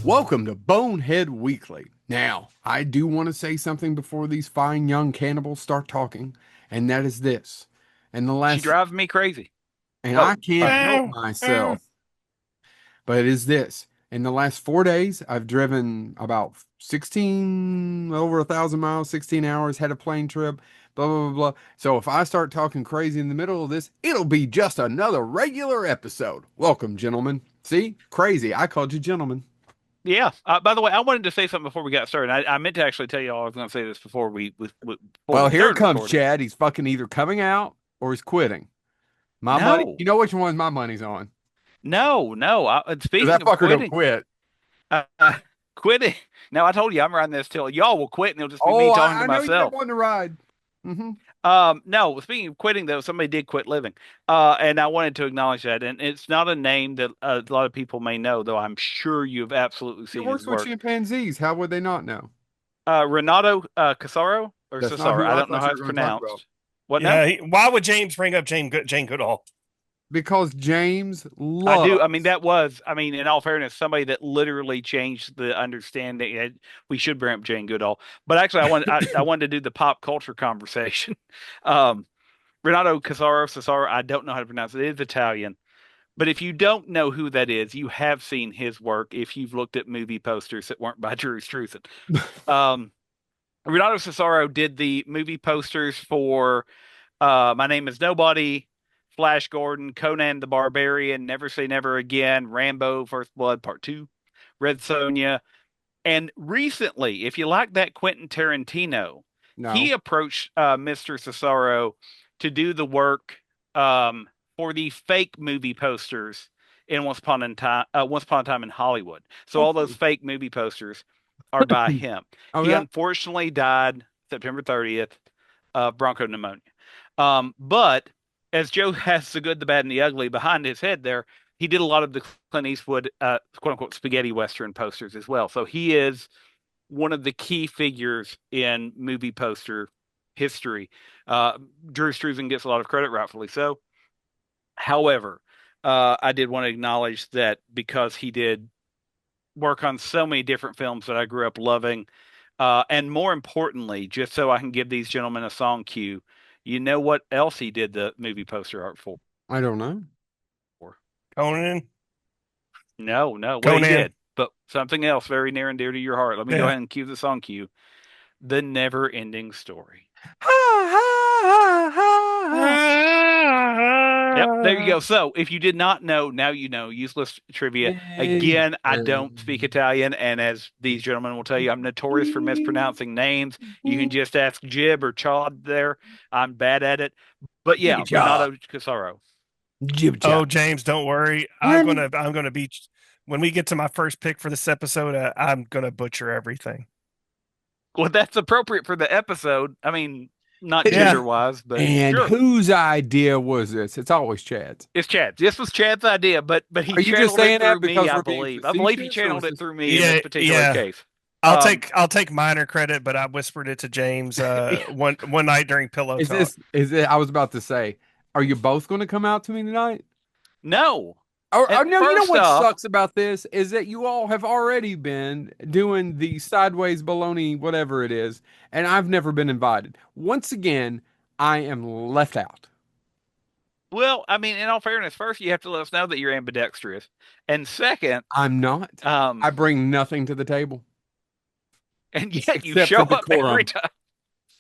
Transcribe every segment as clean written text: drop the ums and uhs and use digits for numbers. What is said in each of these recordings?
Welcome to Bonehead Weekly. Now, I do want to say something before these fine young cannibals start talking, and that is this. In the She last, drives me crazy. and Oh, I can't sorry. help myself, but it is this. In the last 4 days, I've driven about 16, over 1,000 miles, 16 hours, had a plane trip, blah, blah, blah, blah. So if I start talking crazy in the middle of this, it'll be just another regular episode. Welcome, gentlemen. See? Crazy. I called you gentlemen. Yeah. By the way, I wanted to say something before we got started. I meant to actually tell you all I was going to say this before Well, we here it started comes, recording. Chad. He's fucking either coming out or he's quitting. My money, No, you know which one my money's on. no. Because Speaking that of fucker don't quitting, quit. uh, uh, quitting. Now I told you I'm riding this till y'all will quit, and it'll just be Oh, me talking to I know you've been myself. wanting to ride. Hmm. No. Speaking of quitting, though, somebody did quit living, and I wanted to acknowledge that. And it's not a name that a lot of people may know, though. I'm sure you've absolutely He seen his works with work. chimpanzees. How would they not know? Renato Casaro or That's not Cesaro. who I I don't know thought how you were it's going to talk about. pronounced. What now? Yeah, why would James bring up Jane Goodall? Because James I do. I mean, loves. in all fairness, somebody that literally changed the understanding. We should bring up Jane Goodall, but actually, I wanted to do the pop culture conversation. Um, Renato Cesaro. I don't know how to pronounce it. It is Italian, but if you don't know who that is, you have seen his work if you've looked at movie posters that weren't by Drew Struzan. Um, Renato Cesaro did the movie posters for My Name is Nobody, Flash Gordon, Conan the Barbarian, Never Say Never Again, Rambo, First Blood Part 2, Red Sonja. And recently, if you like that Quentin Tarantino, he No. approached Mr. Cesaro to do the work for the fake movie posters in Once Upon a Time in Hollywood. So all those Okay. fake movie posters are by him. Oh, He yeah. unfortunately died September 30th of bronchopneumonia. But as Joe has the good, the bad, and the ugly behind his head there, he did a lot of the Clint Eastwood, quote unquote, spaghetti Western posters as well. So he is one of the key figures in movie poster history. Drew Struzan gets a lot of credit, rightfully so. However, I did want to acknowledge that because he did work on so many different films that I grew up loving, and more importantly, just so I can give these gentlemen a song cue, you know what else he did the movie poster art for? I don't know. Conan, No, no. Well, he Conan. did, but something else very near and dear to your heart. Let me go Yeah. ahead and cue the song cue. The Never Ending Story. Ha, ha, ha, ha, ha. Yep, there you go. So, if you did not know, now you know. Useless trivia. Hey, Again, I don't speak Italian, and as these gentlemen will tell you, I'm notorious for mispronouncing names. You can just ask Jib or Chad there. I'm bad at it. But Jibby yeah, job. Renato Casaro. Jib Oh, job. James, don't worry. Honey. I'm gonna be when we get to my first pick for this episode. I'm gonna butcher everything. Well, that's appropriate for the episode. I mean, not Yeah. gender wise, but And sure. whose idea was this? It's always Chad's. It's Chad. This was Chad's idea, but he Are you just channeled it saying through that me, because I we're being believe. I believe he facetious, or channeled was it this? through me in this Yeah, particular yeah. case. Um, I'll take minor credit, but I whispered it to James one night during pillow Is talk. this? Is it? I was about to say, are you both going to come out to me tonight? no. Or And no, you know first what off, sucks about this is that you all have already been doing the sideways baloney, whatever it is, and I've never been invited. Once again, I am left out. well, I mean, in all fairness, first you have to let us know that you're ambidextrous. And second, I'm not. um, I bring nothing to the table and yet you except show for up every decorum. time.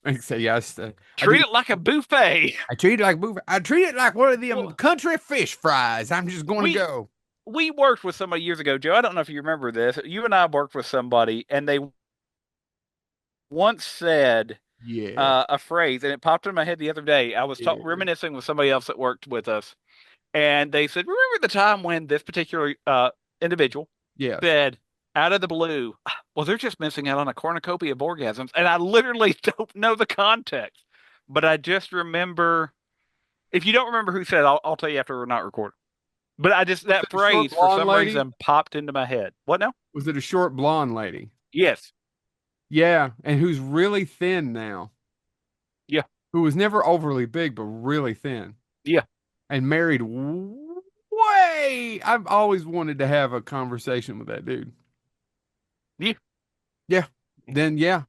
I say yes. I Treat do. it like a buffet. I treat it like I treat it like one of them Well, country fish fries. I'm just going to we go. we worked with somebody years ago, Joe. I don't know if you remember this. You and I worked with somebody, and they once said Yeah. a phrase, and it popped in my head the other day. I was Yeah. reminiscing with somebody else that worked with us, and they said, "Remember the time when this particular individual Yes. said, out of the blue, well, they're just missing out on a cornucopia of orgasms," and I literally don't know the context, but I just remember. If you don't remember who said, I'll tell you after we're not recording. But I just Was that it a short phrase for blonde some lady? reason popped into my head. What now? Was it a short blonde lady? Yes. Yeah, and who's really thin now. Yeah. Who was never overly big, but really thin. Yeah. And married way. I've always wanted to have a conversation with that dude. Yeah. Yeah. Then yeah.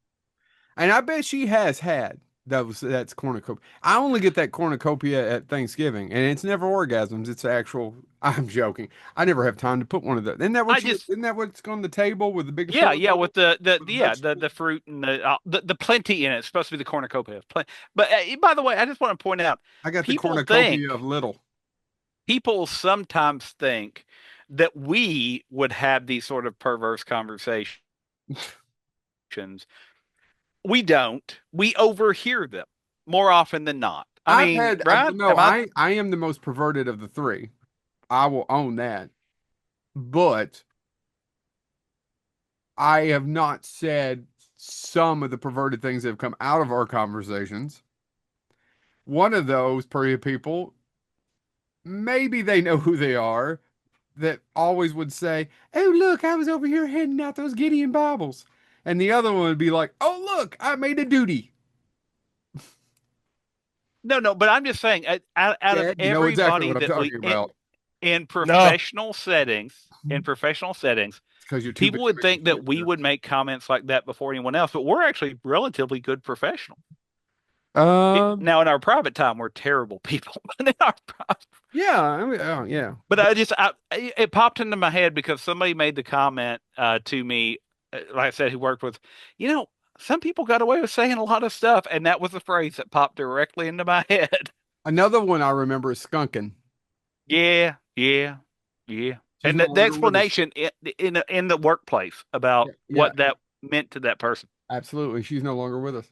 And I bet she has had that's cornucopia. I only get that cornucopia at Thanksgiving, and it's never orgasms. It's actual. I'm joking. I never have time to put one of those. Isn't that I what you? just Isn't that what's on the table with the big Yeah, silver yeah, bowl with the with the yeah the vegetables? the fruit and the plenty in it. It's supposed to be the cornucopia. But by the way, I just want to point out, I got the people cornucopia of think little. people sometimes think that we would have these sort of perverse conversations. We don't. We overhear them more often than not. I I've mean, had right? no. Am I? I am the most perverted of the three. I will own that. But I have not said some of the perverted things that have come out of our conversations. One of those pretty people, maybe they know who they are, that always would say, "Oh, look, I was over here handing out those Gideon Bibles." And the other one would be like, "Oh, look, I made a duty." No, no. But I'm just saying, out of Chad, you know exactly everybody what I'm that talking we about. in No. professional settings, It's because you're too people busy would making think that we would t-shirts. make comments like that before anyone else, but we're actually relatively good professionals. Um, Now, in our private time, we're terrible people. But in our yeah, I mean, oh, yeah. but it popped into my head because somebody made the comment to me, like I said, who worked with, you know, some people got away with saying a lot of stuff, and that was the phrase that popped directly into my head. Another one I remember is skunking. Yeah, yeah, yeah. She's And no the longer with us. explanation in the workplace about Yeah, yeah, what that meant to that person. absolutely. She's no longer with us.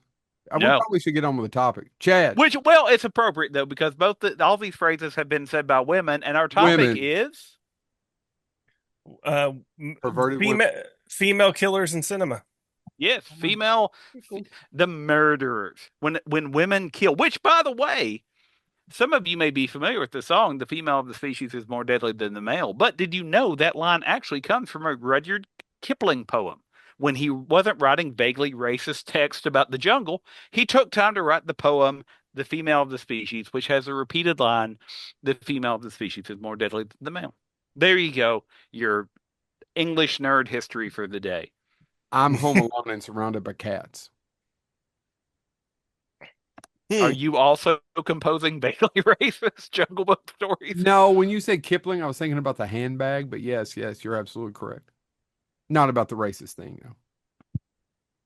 We No. probably should get on with the topic. Chad, Which, well, it's appropriate though because all these phrases have been said by women, and our topic women, is Uh, perverted women. female killers in cinema. yes, female, the murderers. When women kill, which, by the way, some of you may be familiar with the song, "The female of the species is more deadly than the male." But did you know that line actually comes from a Rudyard Kipling poem? When he wasn't writing vaguely racist text about the jungle, he took time to write the poem "The female of the species," which has a repeated line, "The female of the species is more deadly than the male." There you go, your English nerd history for the day. I'm home alone and surrounded by cats. Are you also composing vaguely racist Jungle Book stories? No, when you said Kipling, I was thinking about the handbag, but yes, yes, you're absolutely correct. Not about the racist thing, though.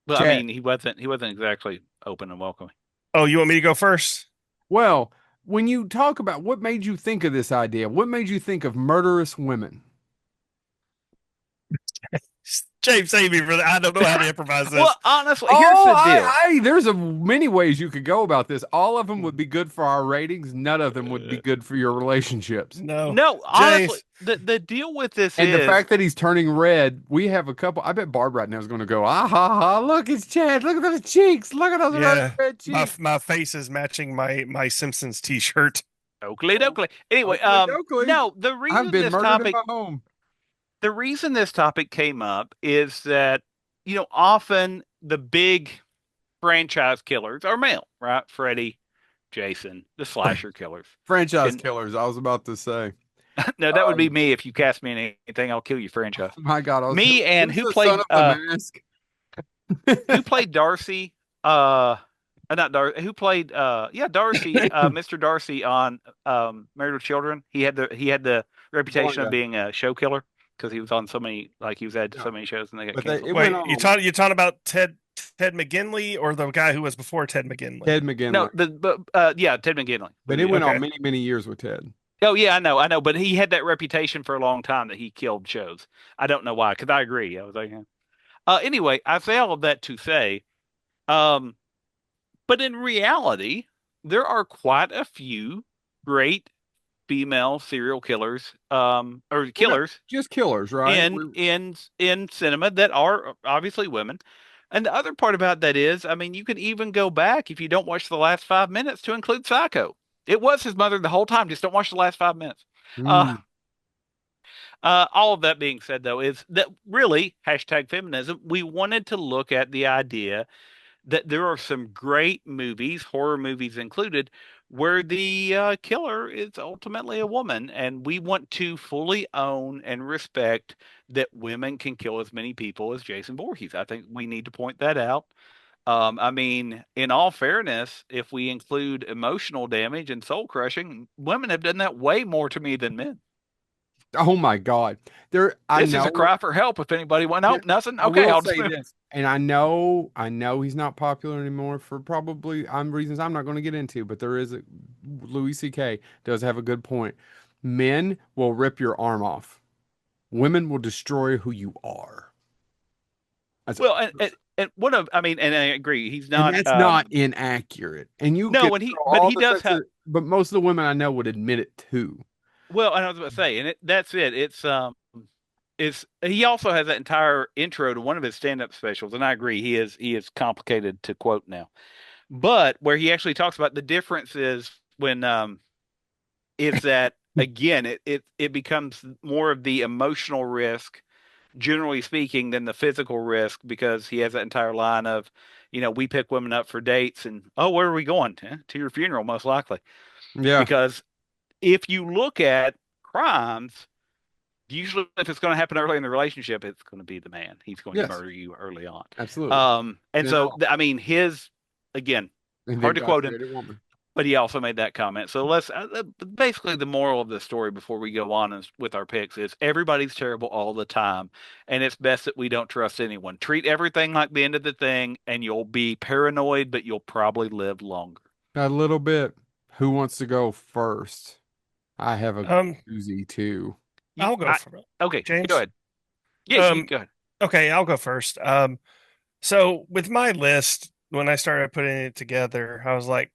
Well, I Chad, mean, he wasn't exactly open and welcoming. Oh, you want me to go first? well, when you talk about what made you think of this idea, what made you think of murderous women? James, save me for that. I don't know how to improvise Well, this. honestly, here's Oh, the deal. there's many ways you could go about this. All of them would be good for our ratings. None of them would be good for your relationships. No, No, honestly, James. the deal with this And the is fact that he's turning red, we have a couple. I bet Barb right now is going to go, ah ha ha! Look, it's Chad. Look at those cheeks. Look at those Yeah, red my cheeks. my face is matching my Simpsons T-shirt. Oakley Dokley. Anyway, Oakley dokley. no, I've been murdered in my home. the reason this topic came up is that, often the big franchise killers are male, right? Freddy, Jason, the slasher killers. Franchise And killers. I was about to say. no, that would be me if you cast me in anything, I'll kill you franchise. My God, I was. Me and Who's the son of the mask? who played Darcy? Not Darcy. Who played? Yeah, Darcy. Mr. Darcy on Married with Children. He had the reputation of guy. being a show killer because he was on so many, like he was had Yeah. so many shows and they got But canceled. it went Wait, on. you talking about Ted McGinley or the guy who was before Ted McGinley? Ted McGinley. No, yeah, Ted McGinley. But it went Okay. on many, many years with Ted. Oh yeah, I know, but he had that reputation for a long time that he killed shows. I don't know why, because I agree. I was like, yeah. Anyway, I say all of that to say, um, but in reality, there are quite a few great female serial killers, or Well, killers just killers, right? in cinema that are obviously women. And the other part about that is, I mean, you can even go back if you don't watch the last 5 minutes to include Psycho. It was his mother the whole time. Just don't watch the last 5 minutes. Uh, Mm. all of that being said, though, is that really hashtag feminism. We wanted to look at the idea that there are some great movies, horror movies included, where the killer is ultimately a woman, and we want to fully own and respect that women can kill as many people as Jason Voorhees. I think we need to point that out. I mean, in all fairness, if we include emotional damage and soul crushing, women have done that way more to me than men. Oh my God. I This is a know. cry for help. If anybody went, There, nope, nothing. I Okay, will I'll just say move. this, and I know he's not popular anymore for probably reasons I'm not going to get into, but Louis C.K. does have a good point. Men will rip your arm off. Women will destroy who you are. That's, Well, and one of, I mean, and I agree, he's and not. that's not inaccurate. And you can No, and throw but all he the does sense have. of, but most of the women I know would admit it too. Well, and I was about to say, and that's it. It's he also has that entire intro to one of his stand-up specials, and I agree, he is complicated to quote now, but where he actually talks about the differences when is that again, it becomes more of the emotional risk, generally speaking, than the physical risk, because he has that entire line of, we pick women up for dates, and oh, where are we going? To your funeral, most likely. Yeah, Because if you look at crimes, usually if it's going to happen early in the relationship, it's going to be the man. He's going to yes, murder you early on. absolutely. And And so, I mean, his, again, then hard to God quote him, created woman. but he also made that comment. So let's basically the moral of the story before we go on with our picks is everybody's terrible all the time, and it's best that we don't trust anyone. Treat everything like the end of the thing, and you'll be paranoid, but you'll probably live longer. A little bit. Who wants to go first? I have a Um, doozy too. You, I'll go I, for it. okay, go James. ahead. Yeah, you Um, go ahead. okay, I'll go first. So with my list, when I started putting it together, I was like,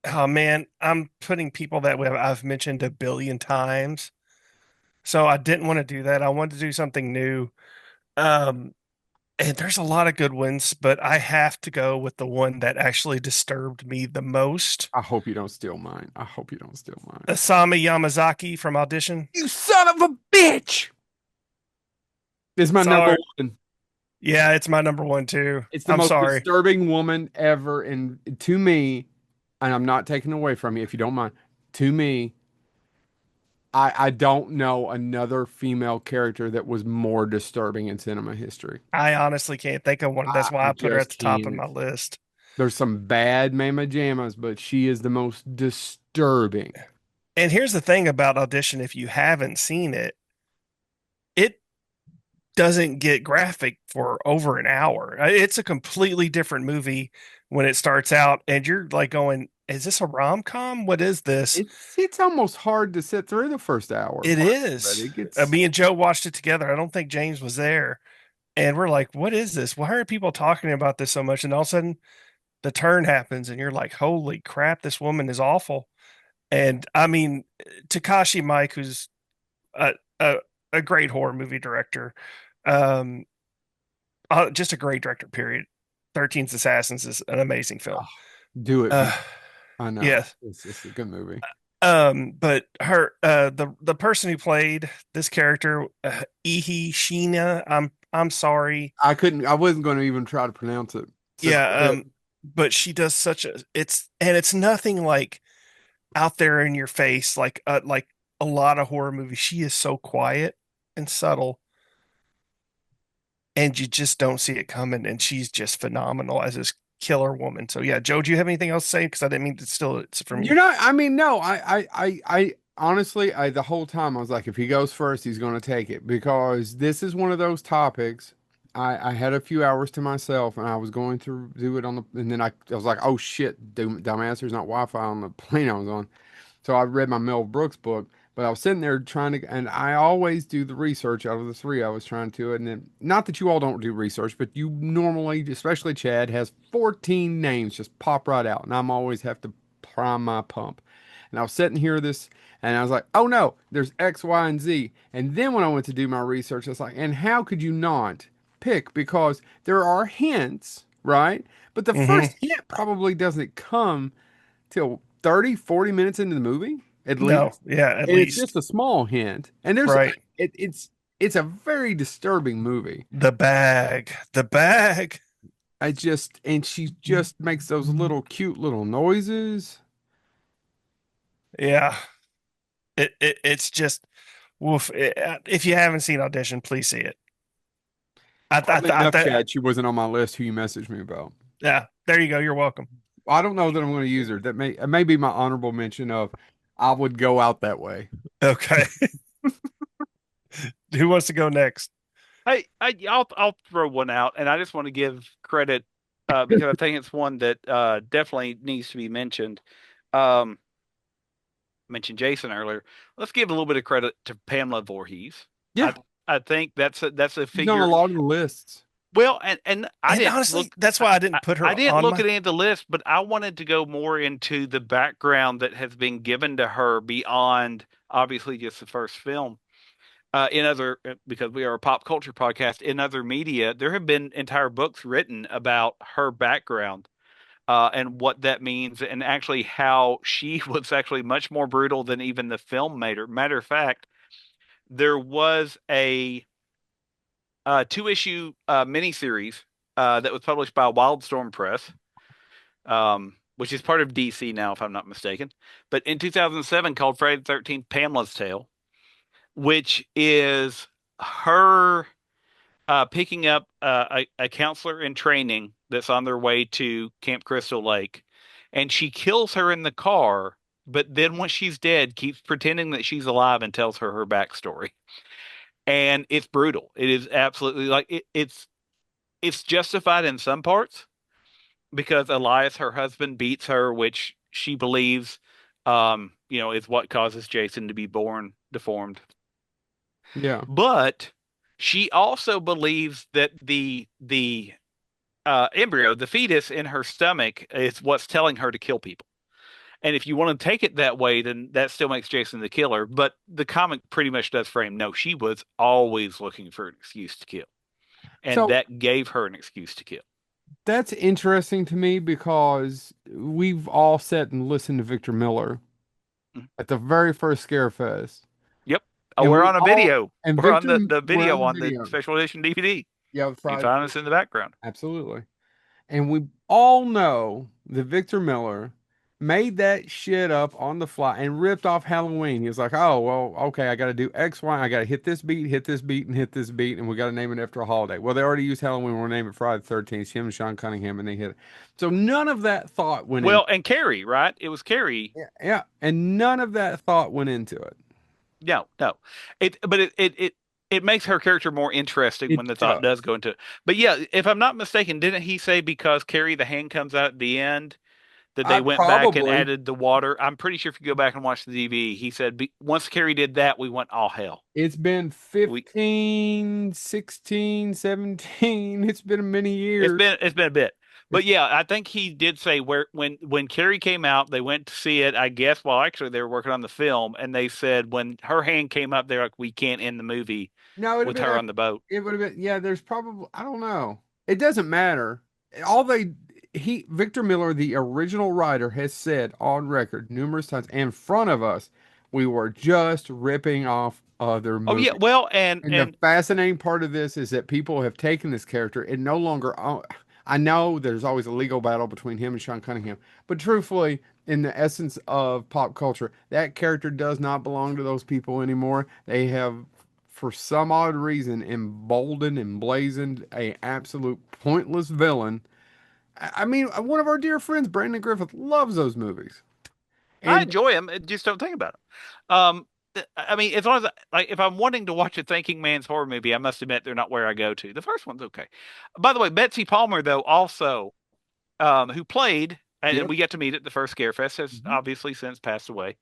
oh man, I'm putting people that I've mentioned a billion times. So I didn't want to do that. I wanted to do something new. Um, and there's a lot of good ones, but I have to go with the one that actually disturbed me the most. I hope you don't steal mine. I hope you don't steal mine. Asami Yamazaki from Audition. You son of a bitch! It's my number Sorry. one. Yeah, it's my number one too. It's the I'm most sorry. disturbing woman ever. And to me, and I'm not taking away from you if you don't mind, to me, I don't know another female character that was more disturbing in cinema history. I honestly can't think of one. That's why I I put her at just the top of can't. my list. There's some bad mama jammas, but she is the most disturbing. And here's the thing about Audition, if you haven't seen it, it doesn't get graphic for over an hour. It's a completely different movie when it starts out, and you're like going, is this a rom-com? What is this? It's almost hard to sit through the first hour It part of it. is. It gets Me and Joe watched it together. I don't think James was there. And we're like, what is this? Why are people talking about this so much? And all of a sudden, the turn happens, and you're like, holy crap, this woman is awful. And I mean, Takashi Mike, who's a, a, a great horror movie director, um, just a great director, period. 13's Assassins is an amazing film. oh, do it, Uh, people. I know. yeah. It's a good movie. But the person who played this character, Ihi Sheena, I'm sorry. I wasn't going to even try to pronounce it. So Yeah, go ahead. but she does such a it's nothing like out there in your face like a lot of horror movies. She is so quiet and subtle, and you just don't see it coming. And she's just phenomenal as this killer woman. So yeah, Joe, do you have anything else to say? Because I didn't mean to steal it from You're you. not, I mean, no, I honestly, the whole time I was like, if he goes first, he's going to take it because this is one of those topics. I had a few hours to myself and I was going to do it and then I was like, oh shit, dumbass, there's not Wi-Fi on the plane I was on. So I read my Mel Brooks book, but I was sitting there trying to, and I always do the research out of the three I was trying to. And then, not that you all don't do research, but you normally, especially Chad, has 14 names just pop right out. And I'm always have to prime my pump. And I was sitting here and I was like, oh no, there's X, Y, and Z. And then when I went to do my research, it's like, and how could you not pick? Because there are hints, right? But the Hmm. first hint probably doesn't come till 30, 40 minutes into the movie, at No, least. yeah, at And it's just least. a small hint. And Right. it's a very disturbing movie. The bag. And she just makes those little cute little noises. Yeah. It's just woof. If you haven't seen Audition, please see it. Oddly enough, Chad, she wasn't on my list who you messaged me about. Yeah, there you go. You're welcome. I don't know that I'm going to use her. That may be my honorable mention of I would go out that way. Okay. Who wants to go next? I'll throw one out, and I just want to give credit because I think it's one that definitely needs to be mentioned. Um, mentioned Jason earlier. Let's give a little bit of credit to Pamela Voorhees. Yeah, I think that's a she's on a figure. lot of the lists. Well, and I And didn't honestly, look. that's why I didn't put I her didn't on look my. at any of the list, but I wanted to go more into the background that has been given to her beyond obviously just the first film. In other, because we are a pop culture podcast, in other media, there have been entire books written about her background and what that means, and actually how she was actually much more brutal than even the film made her. Matter of fact, there was a two-issue miniseries that was published by Wildstorm Press, which is part of DC now, if I'm not mistaken. But in 2007, called Friday the 13th: Pamela's Tale, which is her picking up a counselor in training that's on their way to Camp Crystal Lake, and she kills her in the car. But then, once she's dead, keeps pretending that she's alive and tells her backstory. And it's brutal. It is absolutely like it's justified in some parts because Elias, her husband, beats her, which she believes, is what causes Jason to be born deformed. Yeah. But she also believes that the embryo, the fetus in her stomach, is what's telling her to kill people. And if you want to take it that way, then that still makes Jason the killer. But the comic pretty much does frame no, she was always looking for an excuse to kill. And So that gave her an excuse to kill. that's interesting to me because we've all sat and listened to Victor Miller Mhm. at the very first Scarefest. Yep. Oh, And we're we on a all, video. and We're on Victor, the we're on video the on the video. special edition DVD. Yeah, You can Friday. find us in the background. Absolutely. And we all know that Victor Miller made that shit up on the fly and ripped off Halloween. He was like, oh, well, okay, I got to do X, Y. I got to hit this beat, and hit this beat, and we got to name it after a holiday. Well, they already used Halloween. We'll name it Friday the 13th. Him and Sean Cunningham, and they hit it. So none of that thought went in. Well, and Carrie, right? It was Carrie. Yeah, yeah. And none of that thought went into it. No, no. It makes her character more interesting when It the thought does. does go into it. But yeah, if I'm not mistaken, didn't he say because Carrie the hand comes out at the end that they I went back and probably. added the water? I'm pretty sure if you go back and watch the DV, he said once Carrie did that, we went all hell. It's been We 15, 16, 17. It's been many years. it's been a bit. But yeah, I think he did say where when Carrie came out, they went to see it, I guess, well actually they were working on the film, and they said when her hand came up, they're like, we can't end the movie No, it'd with have been her on the boat. it would have been, yeah, there's probably, I don't know. It doesn't matter. All they, Victor Miller, the original writer, has said on record numerous times in front of us, we were just ripping off other Oh yeah, movies. well, and And the and fascinating part of this is that people have taken this character and no longer. I know there's always a legal battle between him and Sean Cunningham, but truthfully, in the essence of pop culture, that character does not belong to those people anymore. They have, for some odd reason, emboldened and blazoned a absolute pointless villain. I mean, one of our dear friends, Brandon Griffith, loves those movies, I and enjoy them. Just don't think about them. I mean, as long as like if I'm wanting to watch a thinking man's horror movie, I must admit they're not where I go to. The first one's okay. By the way, Betsy Palmer though also who played and yep, we got to meet at the first Scarefest has mhm, obviously since passed away.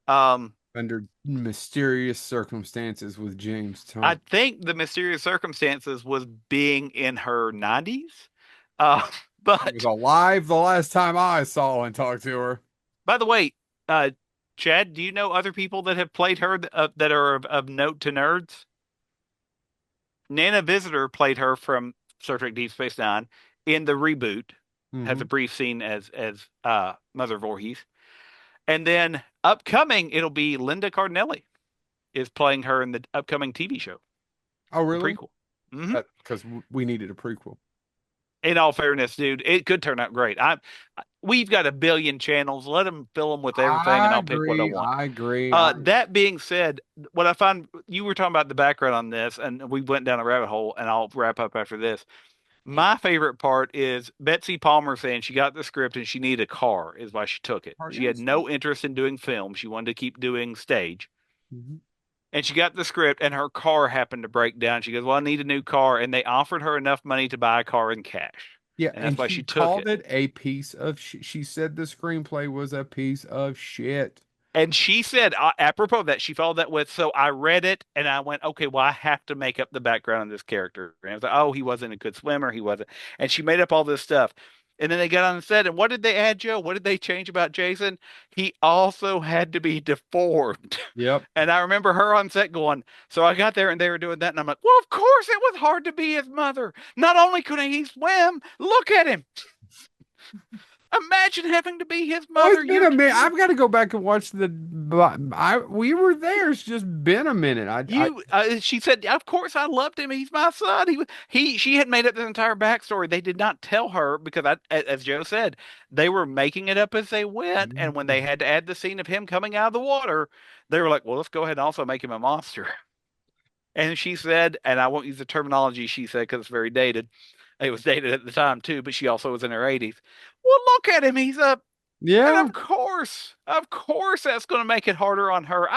Um, under mysterious circumstances with James I Tom. think the mysterious circumstances was being in her 90s. Uh, She was but alive the last time I saw and talked to her. by the way, Chad, do you know other people that have played her that are of note to nerds? Nana Visitor played her from Star Trek Deep Space Nine in the reboot. Has Hmm. a brief scene as Mother Voorhees, and then upcoming it'll be Linda Cardinelli is playing her in the upcoming TV show, Oh, the really? prequel. Hmm Because we needed a prequel. In all fairness, dude, it could turn out great. We've got a billion channels. Let them fill them with everything, and I I'll pick what I agree. want. I agree. That being said, what I find you were talking about the background on this, and we went down a rabbit hole, and I'll wrap up after this. My favorite part is Betsy Palmer saying she got the script and she needed a car, is why she took it. She had Yes. no interest in doing film. She wanted to keep doing stage. Mhm. And she got the script, and her car happened to break down. She goes, "Well, I need a new car." And they offered her enough money to buy a car in cash. Yeah, And that's and why she she took called it. it a piece of she said the screenplay was a piece of shit. And she said, apropos of that, she followed that with, so I read it and I went, okay, well, I have to make up the background of this character. And I was like, oh, he wasn't a good swimmer. He wasn't. And she made up all this stuff. And then they got on and said, and what did they add, Joe? What did they change about Jason? He also had to be deformed. Yep. And I remember her on set going, so I got there and they were doing that. And I'm like, well, of course it was hard to be his mother. Not only could he swim, look at him. Imagine having to be his Oh, mother. it's been a minute. I've got to go back and watch we were there. It's just been a minute. She said, of course I loved him. He's my son. She had made up the entire backstory. They did not tell her because as Joe said, they were making it up as they went. And when they had to add the scene of him coming out of the water, they were like, well, let's go ahead and also make him a monster. And she said, and I won't use the terminology she said because it's very dated. It was dated at the time too, but she also was in her 80s. Well, look at him. He's up. And Yeah. of course, that's going to make it harder on her.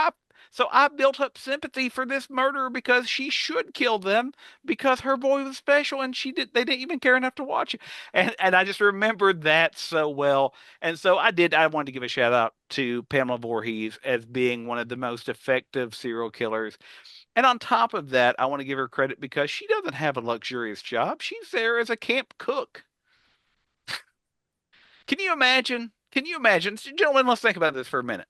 So I built up sympathy for this murderer because she should kill them because her boy was special and they didn't even care enough to watch it. And I just remembered that so well. And so I wanted to give a shout out to Pamela Voorhees as being one of the most effective serial killers. And on top of that, I want to give her credit because she doesn't have a luxurious job. She's there as a camp cook. Can you imagine? Can you imagine? Gentlemen, let's think about this for a minute.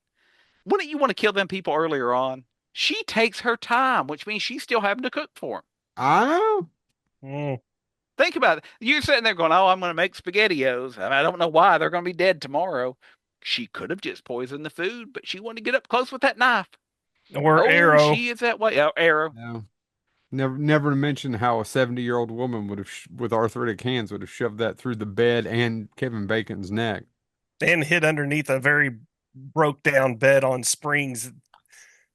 Wouldn't you want to kill them people earlier on? She takes her time, which means she's still having to cook for them. I know. Mm. Think about it. You're sitting there going, "Oh, I'm going to make SpaghettiOs. I don't know why they're going to be dead tomorrow." She could have just poisoned the food, but she wanted to get up close with that knife. Or Oh, Arrow. she is that way. Oh, Arrow. No. Never to mention how a 70-year-old woman would have with arthritic hands would have shoved that through the bed and Kevin Bacon's neck. And hid underneath a very broke down bed on springs.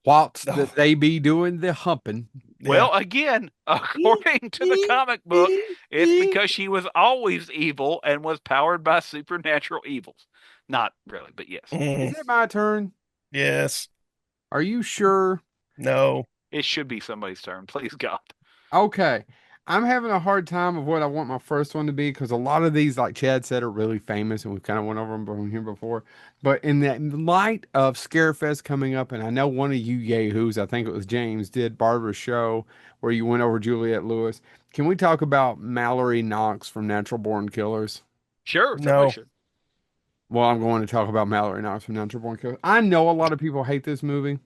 Whilst Oh. they be doing the humping. Well, again, according to the comic book, it's because she was always evil and was powered by supernatural evils. Not really, but yes. Mm. Is it my turn? Yes. Are you sure? No. It should be somebody's turn. Please, God. Okay. I'm having a hard time of what I want my first one to be because a lot of these, like Chad said, are really famous and we kind of went over them here before. But in that light of Scarefest coming up, and I know one of you yahoos, I think it was James, did Barbara's show where you went over Juliette Lewis. Can we talk about Mallory Knox from Natural Born Killers? Sure, No. somebody should. Well, I'm going to talk about Mallory Knox from Natural Born Killers. I know a lot of people hate this movie.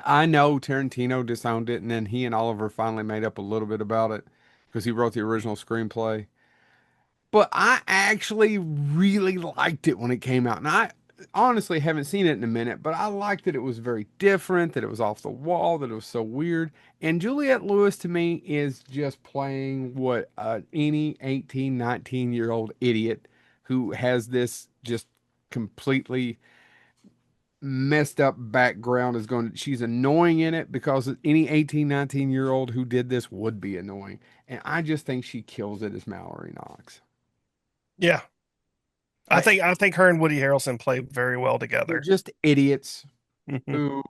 I know Tarantino disowned it, and then he and Oliver finally made up a little bit about it because he wrote the original screenplay. But I actually really liked it when it came out. And I honestly haven't seen it in a minute, but I liked that it was very different, that it was off the wall, that it was so weird. And Juliette Lewis to me is just playing what any 18, 19-year-old idiot who has this just completely messed up background is going to, she's annoying in it because any 18, 19-year-old who did this would be annoying. And I just think she kills it as Mallory Knox. Yeah. I think her and Woody Harrelson play very well They're together. just idiots Mhm. who,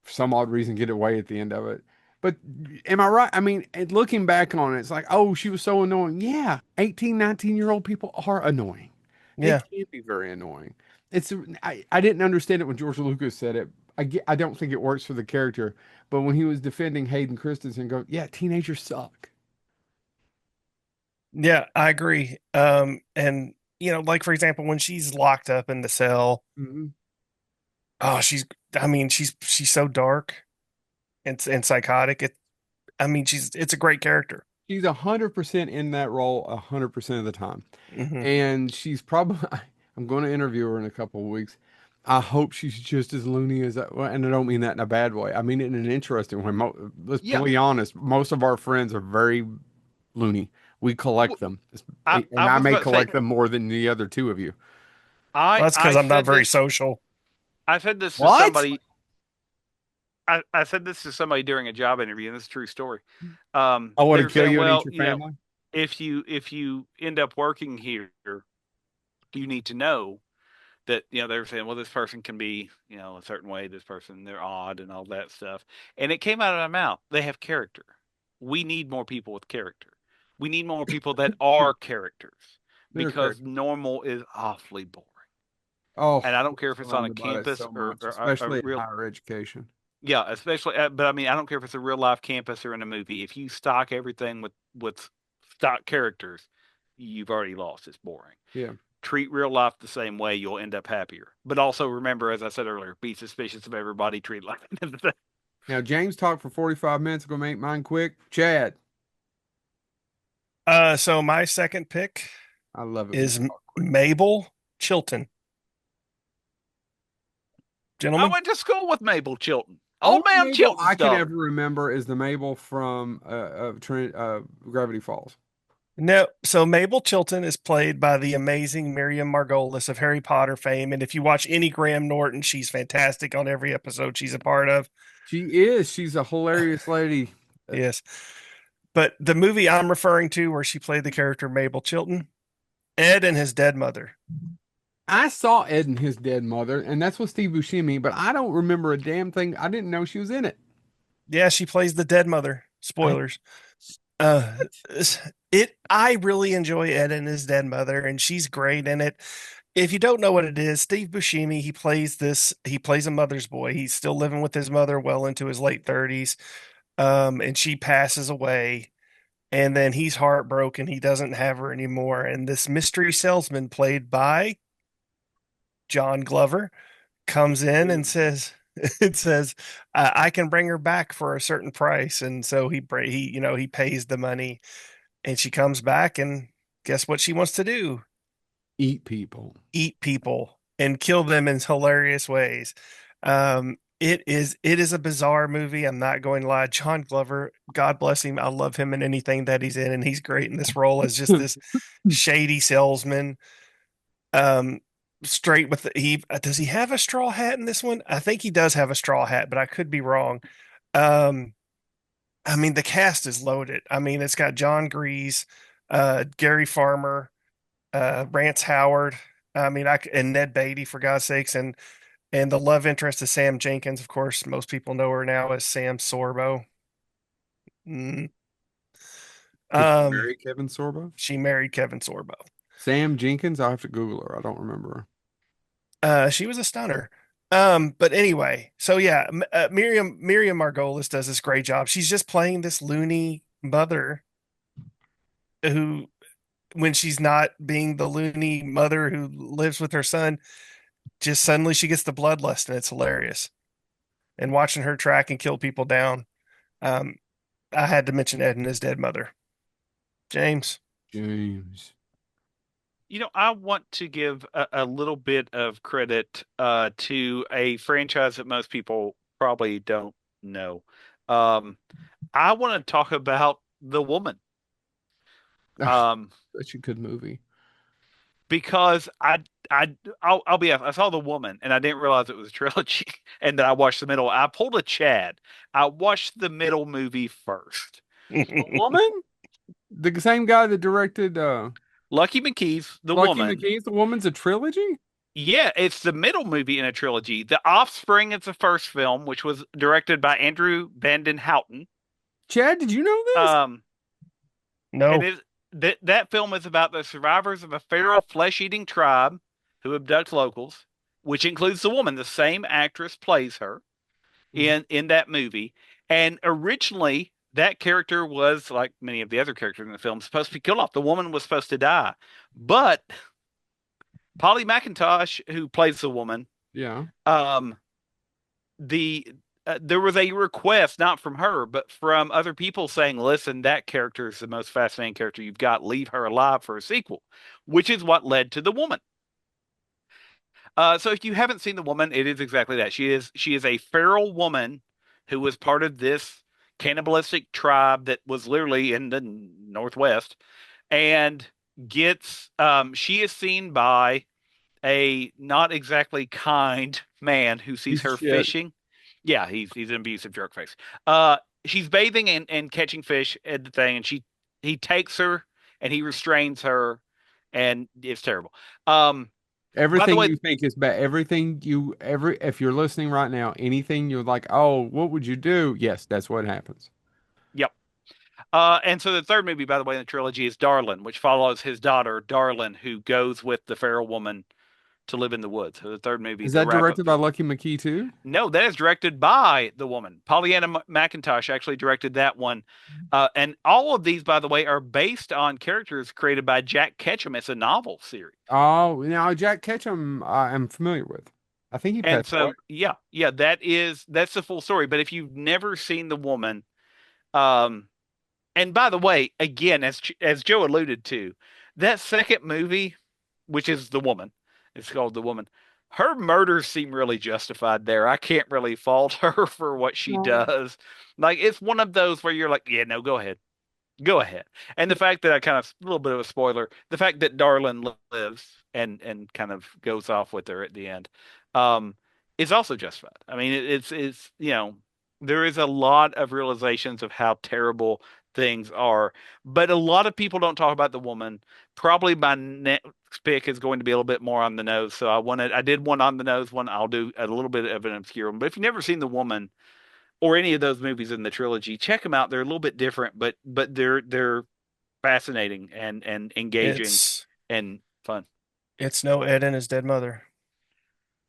for some odd reason, get away at the end of it. But am I right? I mean, looking back on it, it's like, oh, she was so annoying. Yeah, 18, 19-year-old people are annoying. They Yeah. can be very annoying. I didn't understand it when George Lucas said it. I don't think it works for the character. But when he was defending Hayden Christensen, go, yeah, teenagers suck. Yeah, I agree. And like for example, when she's locked up in the cell, Mhm. oh, she's so dark and psychotic. It's a great character. She's 100% in that role 100% of the time. Mhm. And she's probably, I'm going to interview her in a couple of weeks. I hope she's just as loony as that. And I don't mean that in a bad way. I mean it in an interesting way. Let's Yeah. be honest. Most of our friends are very loony We collect them, I and I was may about to say, collect them more than the other two of you. Well, that's because I I'm not said very this. social. I said this to What? somebody. I said this to somebody during a job interview, and this is a true story. I want They to were kill saying, you and eat well, your family. if you end up working here, you need to know that, they were saying, well, this person can be, a certain way, this person, they're odd and all that stuff. And it came out of my mouth. They have character. We need more people with character. We need more people that are characters They're correct. because normal is awfully boring. Oh, And I don't we're care if it's on a surrounded by it campus so or, much, or a especially in real, higher education. yeah, especially, but I mean, I don't care if it's a real life campus or in a movie. If you stock everything with stock characters, you've already lost. It's boring. Yeah. Treat real life the same way, you'll end up happier. But also remember, as I said earlier, be suspicious of everybody, treat like Now, James talked for 45 minutes. I'm gonna make mine quick. Chad, So my second pick I love it when you is talk quick. Mabel Chilton. I Gentlemen, went to school with Mabel Chilton. Old Only man Mabel Chilton's I can daughter. ever remember is the Mabel from Gravity Falls. no. So Mabel Chilton is played by the amazing Miriam Margolyes of Harry Potter fame, and if you watch any Graham Norton, she's fantastic on every episode she's a part of. She is. She's a hilarious lady. Yes, but the movie I'm referring to, where she played the character Mabel Chilton, Ed and His Dead Mother. I saw Ed and His Dead Mother, and that's with Steve Buscemi, but I don't remember a damn thing. I didn't know she was in it. Yeah, she plays the dead mother. I, Spoilers. Uh, it. I really enjoy Ed and His Dead Mother, and she's great in it. If you don't know what it is, Steve Buscemi, he plays this. He plays a mother's boy. He's still living with his mother, well into his late 30s. And she passes away, and then he's heartbroken. He doesn't have her anymore, and this mystery salesman, played by John Glover, comes in and says, "It says I can bring her back for a certain price," and so he pays the money, and she comes back, and guess what she wants to do? Eat people. Eat people and kill them in hilarious ways. It is a bizarre movie. I'm not going to lie. John Glover, God bless him. I love him in anything that he's in, and he's great in this role as just this shady salesman. Um, Straight with he does he have a straw hat in this one? I think he does have a straw hat, but I could be wrong. Um, I mean, the cast is loaded. I mean, it's got John Grease, Gary Farmer, Rance Howard. I mean, and Ned Beatty, for God's sakes, and the love interest is Sam Jenkins. Of course, most people know her now as Sam Sorbo. Mm. Did she Um, marry Kevin Sorbo? she married Kevin Sorbo. Sam Jenkins? I'll have to Google her. I don't remember She was a stunner. But anyway, so yeah, Miriam Margolyes does this great job. She's just playing this loony mother who, when she's not being the loony mother who lives with her son, just suddenly she gets the bloodlust, and it's hilarious. And watching her track and kill people down. Um, I had to mention Ed and His Dead Mother. James. James. I want to give a little bit of credit to a franchise that most people probably don't know. Um, I want to talk about The Woman. Such a good movie. Because I'll be honest, I saw The Woman and I didn't realize it was a trilogy, and then I watched the middle. I pulled a Chad. I watched the middle movie first. The Woman? The same guy that directed Lucky McKee's The Lucky Woman. McKee's The Woman's a trilogy? Yeah, it's the middle movie in a trilogy. The Offspring is the first film, which was directed by Andrew Vanden Houten. Chad, did you know this? No. And that film is about the survivors of a feral flesh-eating tribe who abduct locals, which includes the woman. The same actress plays her in that movie. And originally, that character was, like many of the other characters in the film, supposed to be killed off. The woman was supposed to die. But Polly McIntosh, who plays the woman, Yeah. there was a request, not from her, but from other people saying, listen, that character is the most fascinating character you've got. Leave her alive for a sequel, which is what led to The Woman. So if you haven't seen The Woman, it is exactly that. She is a feral woman who was part of this cannibalistic tribe that was literally in the Northwest. and gets she is seen by a not exactly kind man who sees Piece of her shit. fishing. Yeah, he's an abusive jerk face. She's bathing and catching fish at the thing, and he takes her and he restrains her, and it's terrible. By the Everything way, you think is bad. If you're listening right now, anything you're like, oh, what would you do? Yes, that's what happens. yep. And so the third movie, by the way, in the trilogy is Darlin, which follows his daughter Darlin, who goes with the feral woman to live in the woods. So the third movie, Is the that wrap up. directed by Lucky McKee too? No, that is directed by the woman. Pollyanna McIntosh actually directed that one. And all of these, by the way, are based on characters created by Jack Ketchum. It's a novel series. Oh, now Jack Ketchum, I'm familiar with. I think he And passed away. so, yeah, that's the full story. But if you've never seen the woman, um, and by the way, again, as Joe alluded to, that second movie, which is the woman, it's called the woman. Her murders seem really justified there. I can't really fault her for what she No. does. Like it's one of those where you're like, yeah, no, go ahead, go ahead. And the fact that I kind of a little bit of a spoiler, the fact that Darlin lives and kind of goes off with her at the end, um, is also justified. I mean, it's there is a lot of realizations of how terrible things are, but a lot of people don't talk about the woman. Probably my next pick is going to be a little bit more on the nose. So I did one on the nose one. I'll do a little bit of an obscure one. But if you've never seen the woman or any of those movies in the trilogy, check them out. They're a little bit different, but they're fascinating and engaging It's and fun. it's no Ed and his dead mother.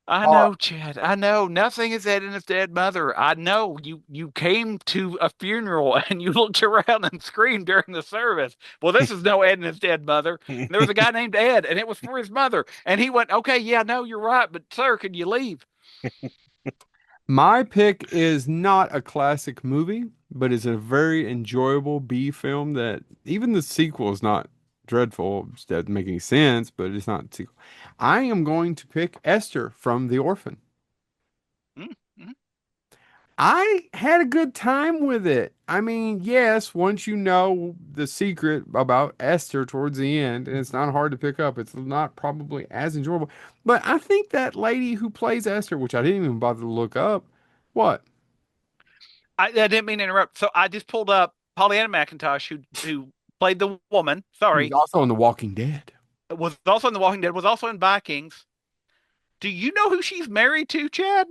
I Oh, know, Chad. I know. Nothing is Ed and his dead mother. I know. You came to a funeral and you looked around and screamed during the service. Well, this is no Ed and his dead mother. There was a guy named Ed, and it was for his mother. And he went, "Okay, yeah, no, you're right, but sir, can you leave?" my pick is not a classic movie, but is a very enjoyable B film that even the sequel is not dreadful. It doesn't make any sense, but it's not a sequel. I am going to pick Esther from The Orphan. Mm, mm. I had a good time with it. I mean, yes, once you know the secret about Esther towards the end, and it's not hard to pick up, it's not probably as enjoyable. But I think that lady who plays Esther, which I didn't even bother to look up, what? I didn't mean to interrupt. So I just pulled up Pollyanna McIntosh, who played the woman. She was Sorry, also in The Walking Dead. was also in The Walking Dead. Was also in Vikings. Do you know who she's married to, Chad?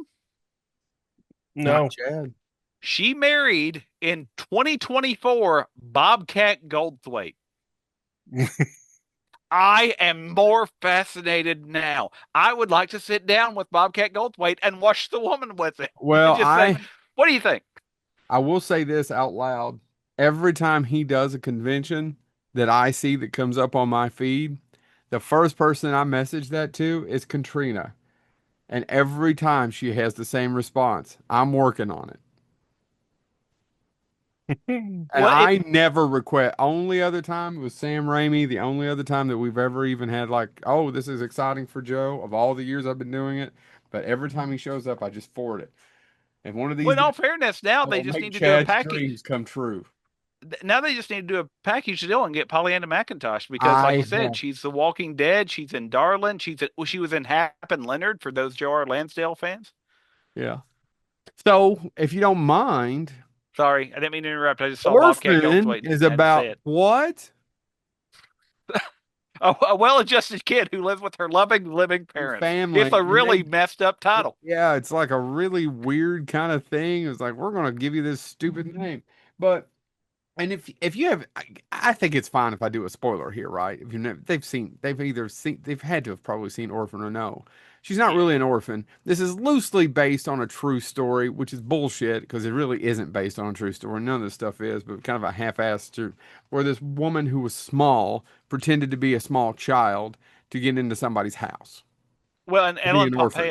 Not No. Chad. She married in 2024 Bobcat Goldthwait. I am more fascinated now. I would like to sit down with Bobcat Goldthwait and watch the woman with it. Well, Just say, what do you think? I will say this out loud. Every time he does a convention that I see that comes up on my feed, the first person I message that to is Katrina. And every time she has the same response. I'm working on it. And Well, it I never request. Only other time was Sam Raimi. The only other time that we've ever even had like, oh, this is exciting for Joe of all the years I've been doing it. But every time he shows up, I just forward it. And one of well, these in days, all fairness, now I they will just make need to do a Chad's package. dreams come true. Now they just need to do a package deal and get Pollyanna McIntosh because, like I you said, have, she's The Walking Dead. She's in Darlin. She was in Hap and Leonard for those Joe R. Lansdale fans. yeah. So if you don't mind, Sorry, I didn't mean to interrupt. I just saw Bobcat Orphan Goldthwait is and had to say about it. what? A well-adjusted kid who lives with her loving, living parents. Family. It's a And really they, messed up title. yeah, it's like a really weird kind of thing. It's like, we're going to give you this stupid name. But and if you have, I think it's fine if I do a spoiler here, right? If you never, they've had to have probably seen Orphan or no. She's not Yeah. really an orphan. This is loosely based on a true story, which is bullshit because it really isn't based on a true story. None of this stuff is, but kind of a half-assed to where this woman who was small pretended to be a small child to get into somebody's house Well, and to be an orphan.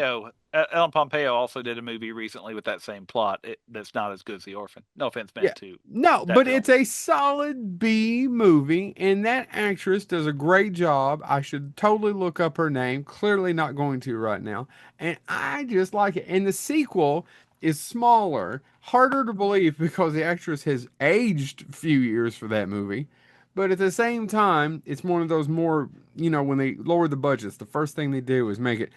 Ellen Pompeo also did a movie recently with that same plot. That's not as good as The Orphan. No offense Yeah. meant to No, that but film. it's a solid B movie, and that actress does a great job. I should totally look up her name. Clearly not going to right now. And I just like it. And the sequel is smaller, harder to believe because the actress has aged a few years for that movie. But at the same time, it's one of those more, when they lower the budgets, the first thing they do is make it.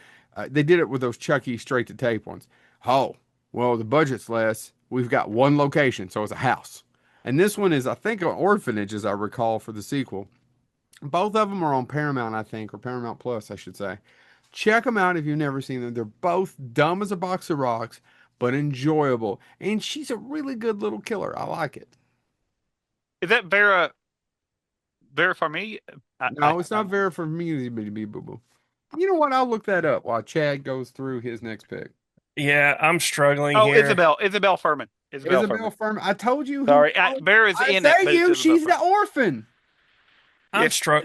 They did it with those Chucky straight to tape ones. Oh, well, the budget's less. We've got one location, so it's a house. And this one is, I think, an orphanage, as I recall, for the sequel. Both of them are on Paramount, I think, or Paramount Plus, I should say. Check them out if you've never seen them. They're both dumb as a box of rocks, but enjoyable. And she's a really good little killer. I like it. Is that Vera Farmiga? No, it's not Vera from Community Boo Boo. You know what? I'll look that up while Chad goes through his next pick. Yeah, I'm struggling Oh, here. Isabel Furman. Isabel Furman. I told you. Sorry, Vera's I in it. say But you. it's She's Isabel the orphan. I'm Yes. struck.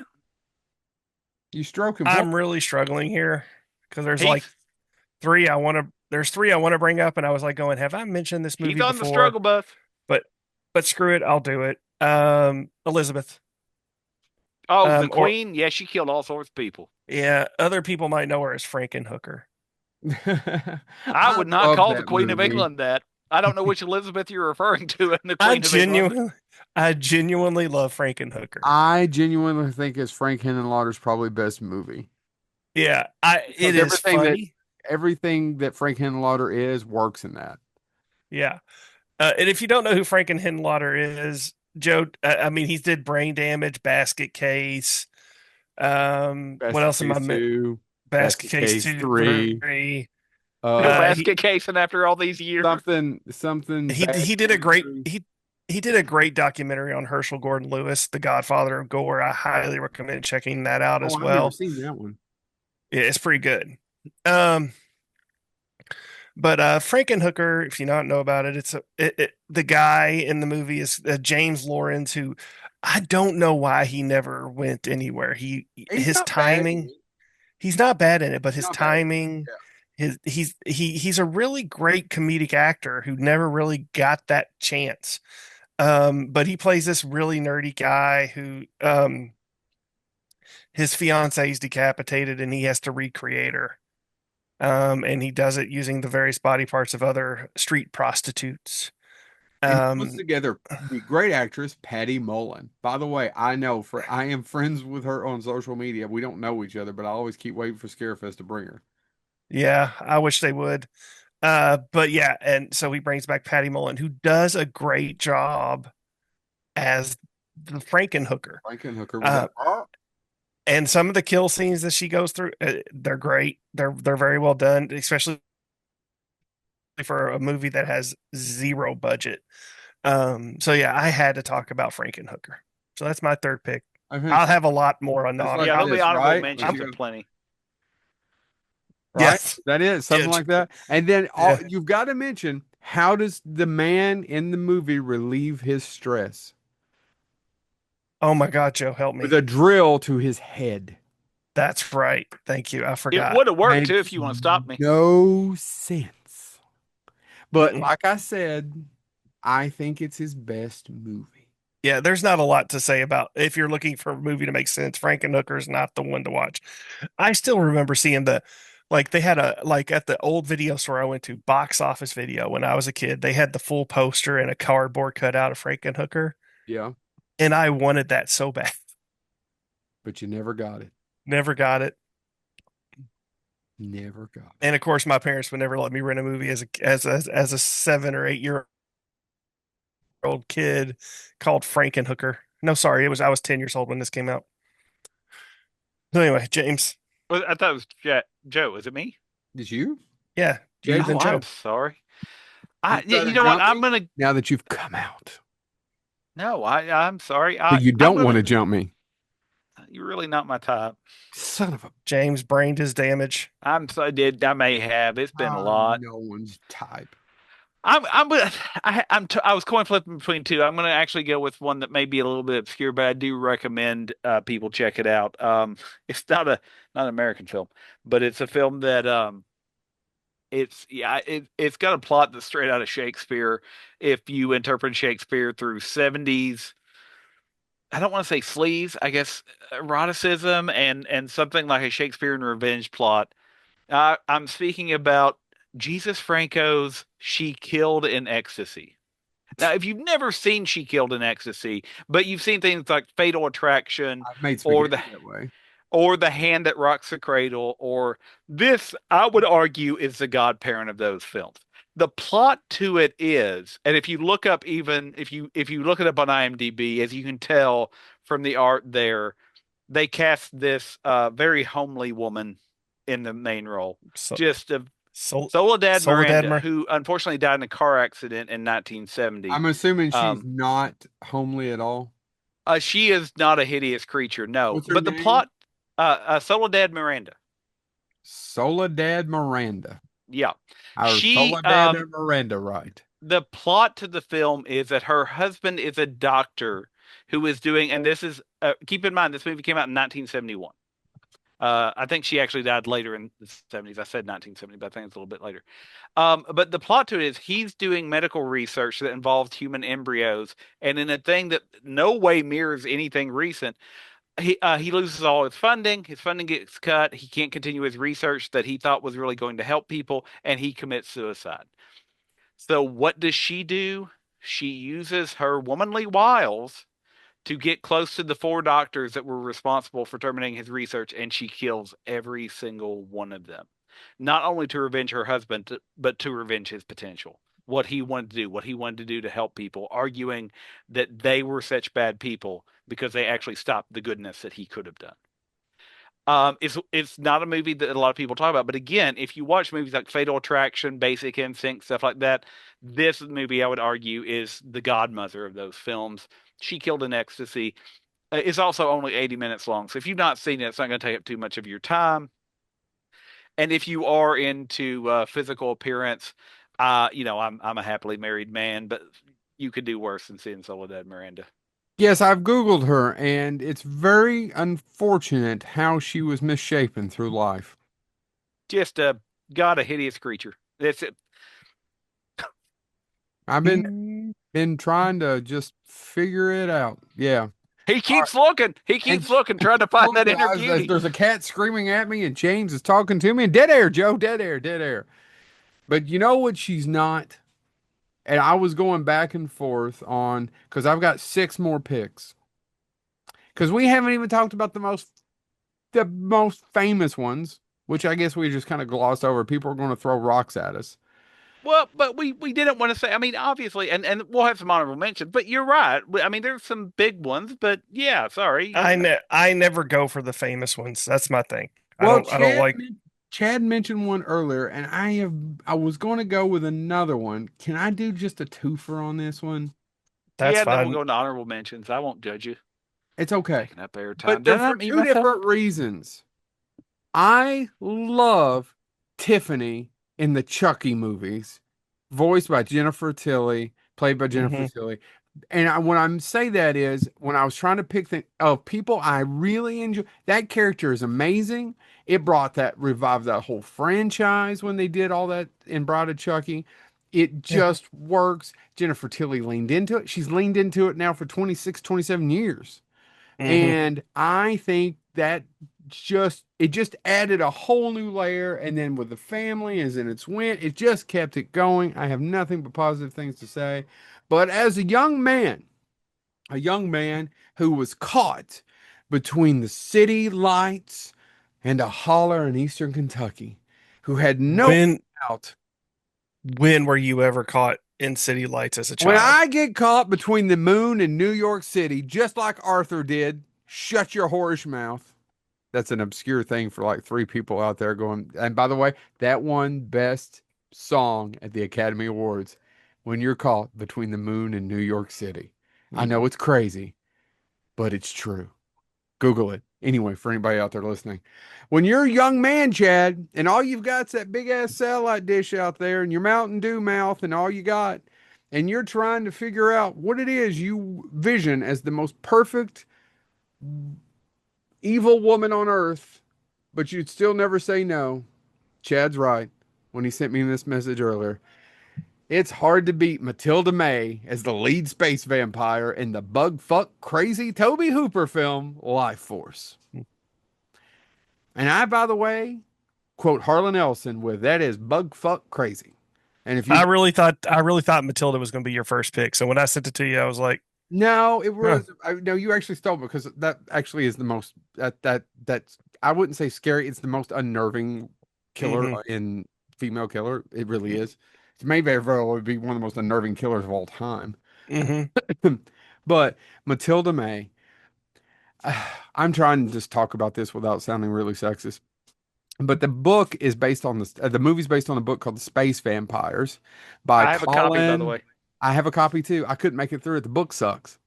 You stroking. I'm really struggling here because there's He's- like three I want to. There's three I want to bring up, and I was like, going, have I mentioned this movie He's on the before? struggle bus. But screw it, I'll do it. Elizabeth. Oh, the or- Queen. Yeah, she killed all sorts of people. Yeah, other people might know her as Frankenhooker. I would not love call the that Queen of movie. England that. I don't know which Elizabeth you're referring to in the I Queen of England. genuinely love Frankenhooker. I genuinely think it's Frank Henenlotter's probably best movie. Yeah, it Because is funny. Everything that Frank Henenlotter is works in that. Yeah. And if you don't know who Franken Henlotter is, Joe, I mean, he did Brain Damage, Basket Case. What else am I missing? Basket Case 2, 3. No basket casing after all these years. Something. He did a great he did a great documentary on Herschel Gordon Lewis, the Godfather of Gore. I highly recommend checking that out as I've well. never seen that one. Yeah, it's pretty good. But Frankenhooker, if you don't know about it, the guy in the movie is James Lawrence, who I don't know why he never went anywhere. His not bad. timing, he's not bad in it, but his Not bad. timing, he's a really great comedic actor who never really got that chance. But he plays this really nerdy guy who his fiance is decapitated and he has to recreate her. And he does it using the various body parts of other street prostitutes. And he puts together the great actress Patty Mullen. By the way, I am friends with her on social media. We don't know each other, but I always keep waiting for Scarefest to bring her. Yeah, I wish they would. But yeah, and so he brings back Patty Mullen, who does a great job as the Frankenhooker. And some of the kill scenes that she goes through, they're great. They're very well done, especially for a movie that has zero budget. So yeah, I had to talk about Frankenhooker. So that's my third pick. I'll have a lot more on That's the like Yeah, there'll be honorable right? mentions Like of plenty. Right? Yes. That is something Yeah. like that. And then Yeah. you've got to mention, how does the man in the movie relieve his stress? Oh my God, Joe, help me. With a drill to his head. That's right. Thank you. I forgot. It would have worked Makes too if you want to stop me. No sense. But Mm-mm. like I said, I think it's his best movie. Yeah, there's not a lot to say about if you're looking for a movie to make sense. Frankenhooker is not the one to watch. I still remember seeing they had at the old video store I went to, Box Office Video, when I was a kid, they had the full poster and a cardboard cutout of Frankenhooker. Yeah. And I wanted that so bad. But you never got it. Never got it. Never got it. And of course, my parents would never let me rent a movie as a 7 or 8 year old kid called Frankenhooker. No, sorry, I was 10 years old when this came out. So anyway, James. Well, I thought it was Joe. Is it me? Did you? Yeah, Yeah, you then Joe. I'm sorry. You You know what? gotta I'm gonna. Now that you've come out. No, I'm sorry. But you don't want to jump me. You're really not my type. Son of a. James brained his damage. I may have. It's been a lot. No one's type. I was coin flipping between two. I'm gonna actually go with one that may be a little bit obscure, but I do recommend people check it out. It's not an American film, but it's a film that it's got a plot that's straight out of Shakespeare. If you interpret Shakespeare through 70s, I don't want to say sleaze, I guess eroticism and something like a Shakespearean revenge plot. I'm speaking about Jesus Franco's She Killed in Ecstasy. Now, if you've never seen She Killed in Ecstasy, but you've seen things like Fatal Attraction I've made or spaghetti that way. the Hand That Rocks the Cradle, or this, I would argue, is the godparent of those films. The plot to it is, and if you look up, even if you look it up on IMDb, as you can tell from the art there, they cast this very homely woman in the main role. So, Just a Sol- Soledad Soledad Miranda, who unfortunately died in a car accident in 1970. I'm assuming she's Um, not homely at all. she is not a hideous creature, no. What's her But the name? plot, Soledad Miranda. Soledad Miranda. Yeah. Our She, Soledad Miranda, right? the plot to the film is that her husband is a doctor who is doing, and this is, keep in mind, this movie came out in 1971. I think she actually died later in the 70s. I said 1970, but I think it's a little bit later. But the plot to it is he's doing medical research that involves human embryos, and in a thing that no way mirrors anything recent, he loses all his funding. His funding gets cut. He can't continue his research that he thought was really going to help people, and he commits suicide. So what does she do? She uses her womanly wiles to get close to the four doctors that were responsible for terminating his research, and she kills every single one of them. Not only to revenge her husband, but to revenge his potential. What he wanted to do, what he wanted to do to help people, arguing that they were such bad people because they actually stopped the goodness that he could have done. It's not a movie that a lot of people talk about, but again, if you watch movies like Fatal Attraction, Basic Instinct, stuff like that, this movie I would argue is the godmother of those films. She Killed in Ecstasy. It's also only 80 minutes long, so if you've not seen it, it's not going to take up too much of your time. And if you are into physical appearance, I'm a happily married man, but you could do worse than seeing Soledad Miranda. Yes, I've Googled her, and it's very unfortunate how she was misshapen through life. Just a hideous creature. That's it. I've been trying to just figure it out. Yeah. He All right. keeps looking. He keeps looking, trying to find that inner Guys, beauty. there's a cat screaming at me, and James is talking to me. And dead air, Joe. Dead air. Dead air. But you know what? She's not. And I was going back and forth on because I've got six more picks. Because we haven't even talked about the most famous ones, which I guess we just kind of glossed over. People are going to throw rocks at us. Well, but we didn't want to say. I mean, obviously, and we'll have some honorable mentions. But you're right. I mean, there's some big ones. But yeah, sorry. I never go for the famous ones. That's my thing. Well, I don't like. Chad mentioned one earlier, and I was going to go with another one. Can I do just a twofer on this one? That's Yeah, then fine. we'll go into honorable mentions. I won't judge you. It's okay. Taking up airtime. But Did they're I for meet two myself? different reasons. I love Tiffany in the Chucky movies, voiced by Jennifer Tilly, played by Jennifer Mhm. Tilly. And when I'm say that is when I was trying to pick of people I really enjoy, that character is amazing. It brought that revived that whole franchise when they did all that in Bride of Chucky. It Yeah. just works. Jennifer Tilly leaned into it. She's leaned into it now for 26, 27 years. Mhm. And I think that it just added a whole new layer. And then with the family as in its went, it just kept it going. I have nothing but positive things to say. But as a young man who was caught between the city lights and a holler in eastern Kentucky, who had no When out. when were you ever caught in city lights as a When child? I get caught between the moon and New York City, just like Arthur did, shut your whorish mouth. That's an obscure thing for like three people out there going. And by the way, that won best song at the Academy Awards. When you're caught between the moon and New York City. I know it's crazy, but it's true. Google it. Anyway, for anybody out there listening, when you're a young man, Chad, and all you've got's that big ass satellite dish out there and your Mountain Dew mouth and all you got, and you're trying to figure out what it is you vision as the most perfect evil woman on earth, but you'd still never say no. Chad's right when he sent me this message earlier. It's hard to beat Matilda May as the lead space vampire in the bug fuck crazy Toby Hooper film Life Force. And I, by the way, quote Harlan Ellison with that is bug fuck crazy. And if you I really thought Matilda was going to be your first pick. So when I sent it to you, I was like, no, it huh. was no, you actually stole it because that actually is the most that's I wouldn't say scary. It's the most unnerving killer Hmm. in female killer. It really is. It's may very well would be one of the most unnerving killers of all time. Hmm. But Matilda May, I'm trying to just talk about this without sounding really sexist. But the book is based on the movie's based on a book called The Space Vampires by I have a copy, by the Colin. way. I have a copy too. I couldn't make it through it. The book sucks.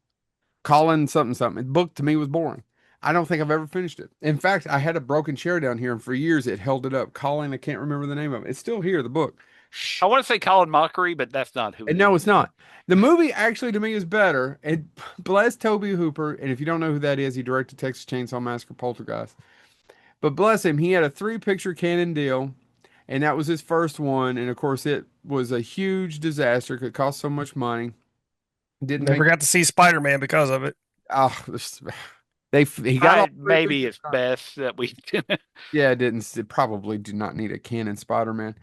Colin something something. The book to me was boring. I don't think I've ever finished it. In fact, I had a broken chair down here, and for years it held it up. Colin, I can't remember the name of it. It's still here, the book. Shh. I want to say Colin Mockery, but that's not who And it no, is. it's not. The movie actually to me is better. And bless Toby Hooper. And if you don't know who that is, he directed Texas Chainsaw Massacre, Poltergeist. But bless him, he had a three-picture Canon deal, and that was his first one. And of course, it was a huge disaster. It cost so much money. Didn't Never make. got to see Spider-Man because of it. Oh, he got all three Maybe pictures. it's best that we. Yeah, it didn't. It probably do not need a Canon Spider-Man.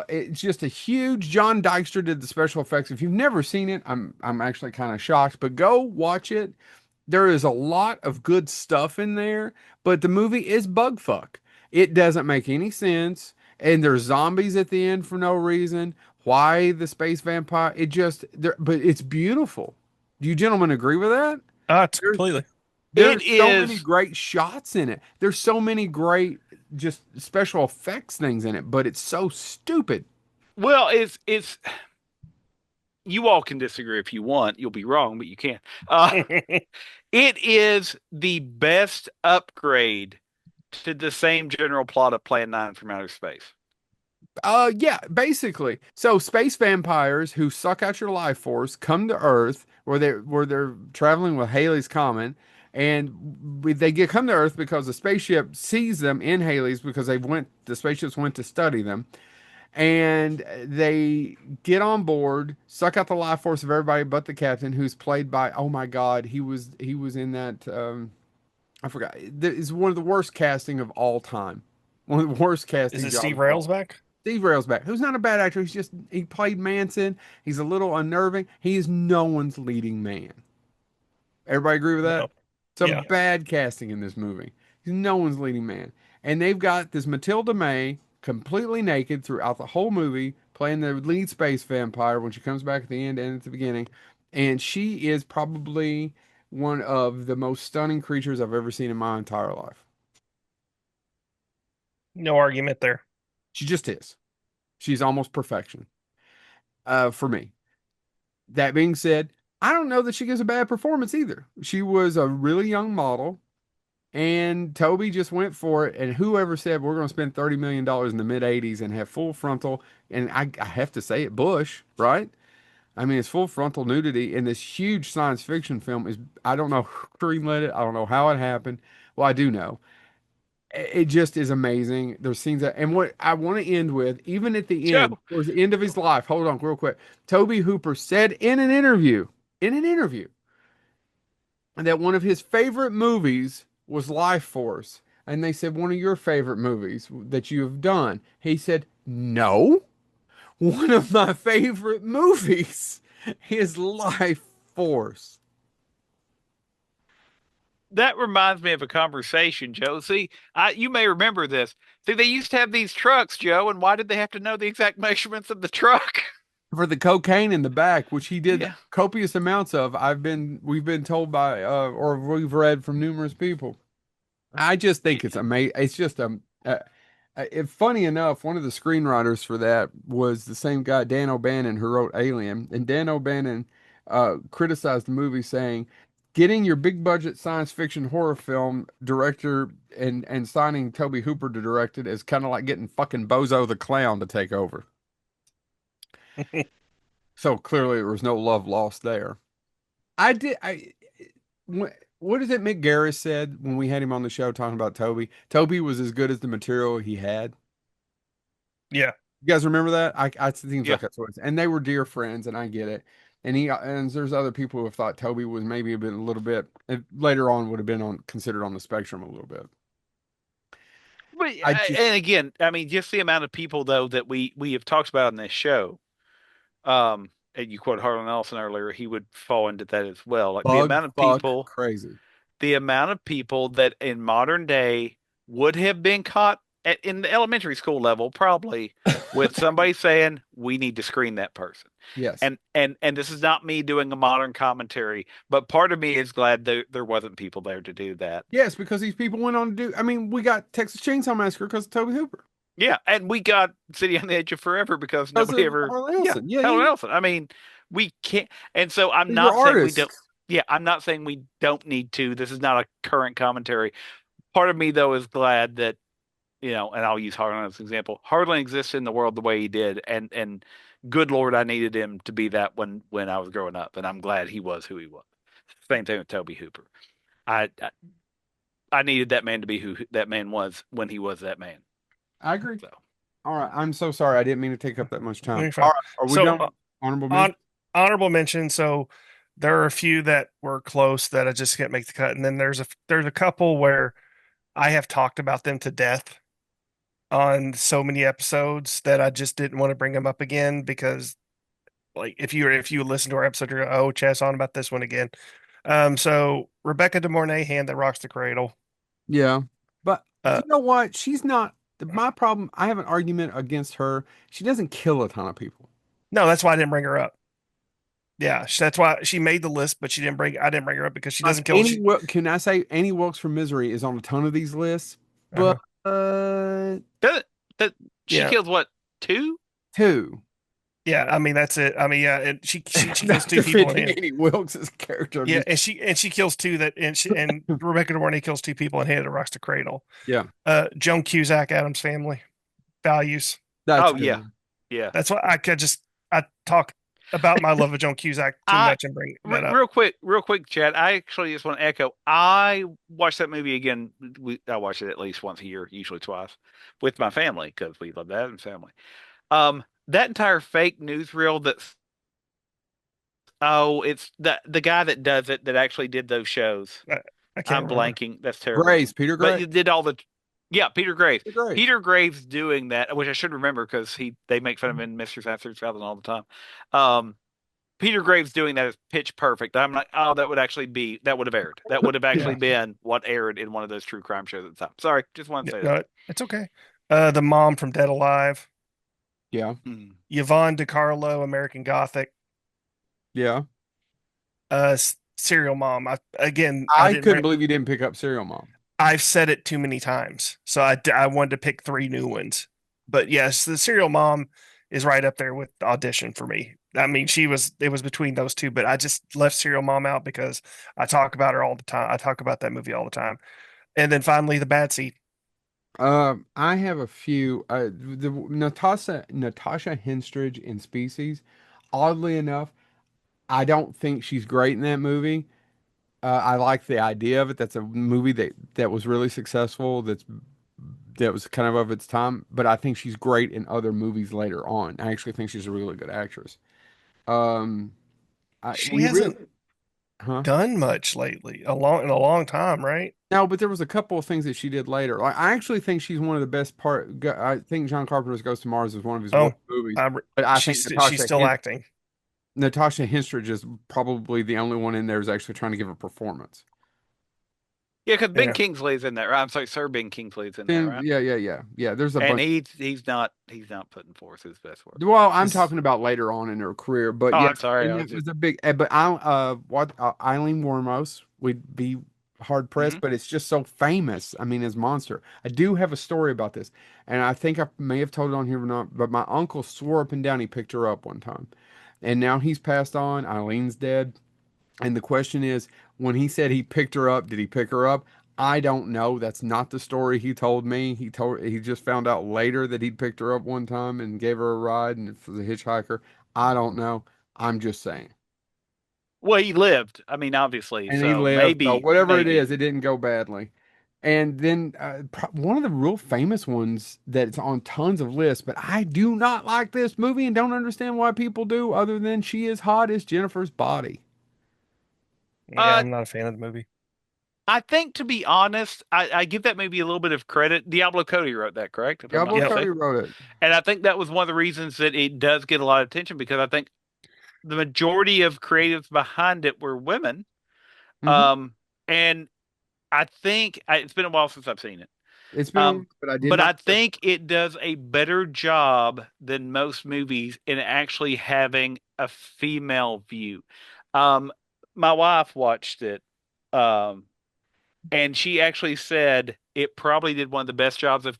It's just a huge. John Dykstra did the special effects. If you've never seen it, I'm actually kind of shocked. But go watch it. There is a lot of good stuff in there, but the movie is bug fuck. It doesn't make any sense, and there's zombies at the end for no reason. Why the space vampire? It just there, but it's beautiful. Do you gentlemen agree with that? It's There's completely. It there's so many is. great shots in it. There's so many great just special effects things in it, but it's so stupid. Well, it's. You all can disagree if you want. You'll be wrong, but you can. It is the best upgrade to the same general plot of Plan 9 from Outer Space. Yeah, basically. So space vampires who suck out your life force come to Earth where they're traveling with Halley's Comet, and they get come to Earth because the spaceship sees them in Halley's because the spaceships went to study them, and they get on board, suck out the life force of everybody but the captain, who's played by oh my God, he was in that I forgot. It's one of the worst casting of all time. One of the worst Is casting it jobs Steve of all. Railsback? Steve Railsback, who's not a bad actor. He played Manson. He's a little unnerving. He is no one's leading man. Everybody agree with that? No. Some Yeah. bad casting in this movie. He's no one's leading man. And they've got this Matilda May completely naked throughout the whole movie, playing the lead space vampire when she comes back at the end and at the beginning. And she is probably one of the most stunning creatures I've ever seen in my entire life. No argument there. She just is. She's almost perfection. For me. That being said, I don't know that she gives a bad performance either. She was a really young model, and Toby just went for it. And whoever said we're going to spend $30 million in the mid 80s and have full frontal, and I have to say it, Bush, right? I mean, it's full frontal nudity in this huge science fiction film is, I don't know who greenlit it. I don't know how it happened. Well, I do know. It just is amazing. There's scenes that, and what I want to end with, even at the end, Joe, towards the end of his life, hold on real quick. Toby Hooper said in an interview, that one of his favorite movies was Life Force. And they said, one of your favorite movies that you have done. He said, no, one of my favorite movies is Life Force. that reminds me of a conversation, Joe. See, you may remember this. See, they used to have these trucks, Joe, and why did they have to know the exact measurements of the truck? For the cocaine in the back, which he did Yeah. copious amounts of. We've been told by, or we've read from numerous people. I just think it's amazing. It's just funny enough, one of the screenwriters for that was the same guy, Dan O'Bannon, who wrote Alien, and Dan O'Bannon criticized the movie, saying, "Getting your big budget science fiction horror film director and signing Toby Hooper to direct it is kind of like getting fucking Bozo the Clown to take over." So clearly there was no love lost there. I did. What is it Mick Garris said when we had him on the show talking about Toby? Toby was as good as the material he had. Yeah. You guys remember that? It seems Yeah. like that's what it's, and they were dear friends, and I get it. And there's other people who have thought Toby was maybe a little bit, later on would have been considered on the spectrum a little bit. But I just, and again, I mean, just the amount of people though that we have talked about on this show and you quoted Harlan Ellison earlier, he would fall into that as well. Like Bug fuck crazy. the amount of people that in modern day would have been caught in the elementary school level, probably with somebody saying, "We need to screen that person." Yes. And this is not me doing a modern commentary, but part of me is glad there wasn't people there to do that. Yes, because these people went on to do. I mean, we got Texas Chainsaw Massacre because of Toby Hooper. Yeah, and we got City on the Edge of Forever because Because nobody of ever. Harlan Yeah, Ellison. Yeah, Helen yeah. Nelson. I mean, we can't. And so I'm These are not saying we artists. don't. Yeah, I'm not saying we don't need to. This is not a current commentary. Part of me though is glad that and I'll use Harlan as an example. Harlan exists in the world the way he did, and good Lord, I needed him to be that when I was growing up, and I'm glad he was who he was. Same thing with Toby Hooper. I I needed that man to be who that man was when he was that man. I agree. So All right. I'm so sorry. I didn't mean to take up that much time. You're fine. All right. Are we So, done? Honorable mention? honorable mention. So there are a few that were close that I just can't make the cut, and then there's a couple where I have talked about them to death on so many episodes that I just didn't want to bring them up again because, like, if you listen to our episode, you're oh, Chess on about this one again. So Rebecca De Mornay, Hand That Rocks the Cradle. Yeah. But Uh, you know what? She's not my problem. I have an argument against her. She doesn't kill a ton of people. No, that's why I didn't bring her up. Yeah, that's why she made the list, but I didn't bring her up because she doesn't kill. Can I say Annie Wilkes from Misery is on a ton of these lists, but that she Yeah. killed what, two? two. Yeah, I mean that's it. I mean, yeah, and she kills Not two people in defending Hand. Annie Wilkes' character. Yeah, and she kills two and Rebecca De Mornay kills two people in Hand That Rocks the Cradle. Yeah. Joan Cusack, Adam's Family, Values. That's Oh good. yeah. That's why I talk about my love of Joan Cusack too much and bring that up. Real quick, Chad. I actually just want to echo. I watch that movie again. I watch it at least once a year, usually twice, with my family because we love that and family. That entire fake newsreel it's the guy that does it that actually did those shows. I can't I'm remember. blanking. That's terrible. Graves, Peter But Graves. you did all the. Yeah, Peter Graves. Peter Graves. Peter Graves doing that, which I should remember because they make fun of him in Mysteries After 2000 all the time. Peter Graves doing that is pitch perfect. I'm like, oh, that would have aired. That would have actually been what aired in one of those true crime shows at the time. Sorry, just wanted to say No, that. it's okay. The mom from Dead Alive, Yeah. Yvonne DiCarlo, American Gothic, Yeah. Serial Mom. I I couldn't believe you didn't pick up Serial Mom. I've said it too many times, so I wanted to pick three new ones. But yes, the Serial Mom is right up there with Audition for me. I mean, it was between those two, but I just left Serial Mom out because I talk about her all the time. I talk about that movie all the time. And then finally, The Bad Seed. I have a few. The Natasha Henstridge in Species. Oddly enough, I don't think she's great in that movie. I like the idea of it. That's a movie that was really successful. That was kind of its time. But I think she's great in other movies later on. I actually think she's a really good actress. She hasn't done much lately, in a long time, right? No, but there was a couple of things that she did later. Like I actually think she's one of the best I think John Carpenter's Ghost to Mars is one of his worst movies. But I think she's still acting. Natasha Henstridge is probably the only one in there who's actually trying to give a performance. Yeah, because Ben Kingsley's in there, right? I'm sorry, Sir Ben Kingsley's in there, right? Yeah. There's a and bunch. he's not putting forth his best work. Well, I'm talking about later on in her career, but yeah, I'm sorry, it was a big. But Eileen Wuornos would be hard pressed, but it's just so famous. I mean, as Monster. I do have a story about this, and I think I may have told it on here or not. But my uncle swore up and down he picked her up one time, and now he's passed on. Eileen's dead. And the question is, when he said he picked her up, did he pick her up? I don't know. That's not the story he told me. He just found out later that he'd picked her up one time and gave her a ride and for the hitchhiker. I don't know. I'm just saying. Well, he lived. I mean, obviously, and so he lived. maybe So whatever it is, it didn't go badly. And then one of the real famous ones that's on tons of lists, but I do not like this movie and don't understand why people do, other than she is hot, is Jennifer's Body. Yeah, I'm not a fan of the movie. I think, to be honest, I give that movie a little bit of credit. Diablo Cody wrote that, correct? Diablo Cody wrote it. And I think that was one of the reasons that it does get a lot of attention because I think the majority of creatives behind it were women. Hmm. And I think it's been a while since I've seen it. It's been a while, Um, but I did but I not. think it does a better job than most movies in actually having a female view. Um, my wife watched it, um, and she actually said it probably did one of the best jobs of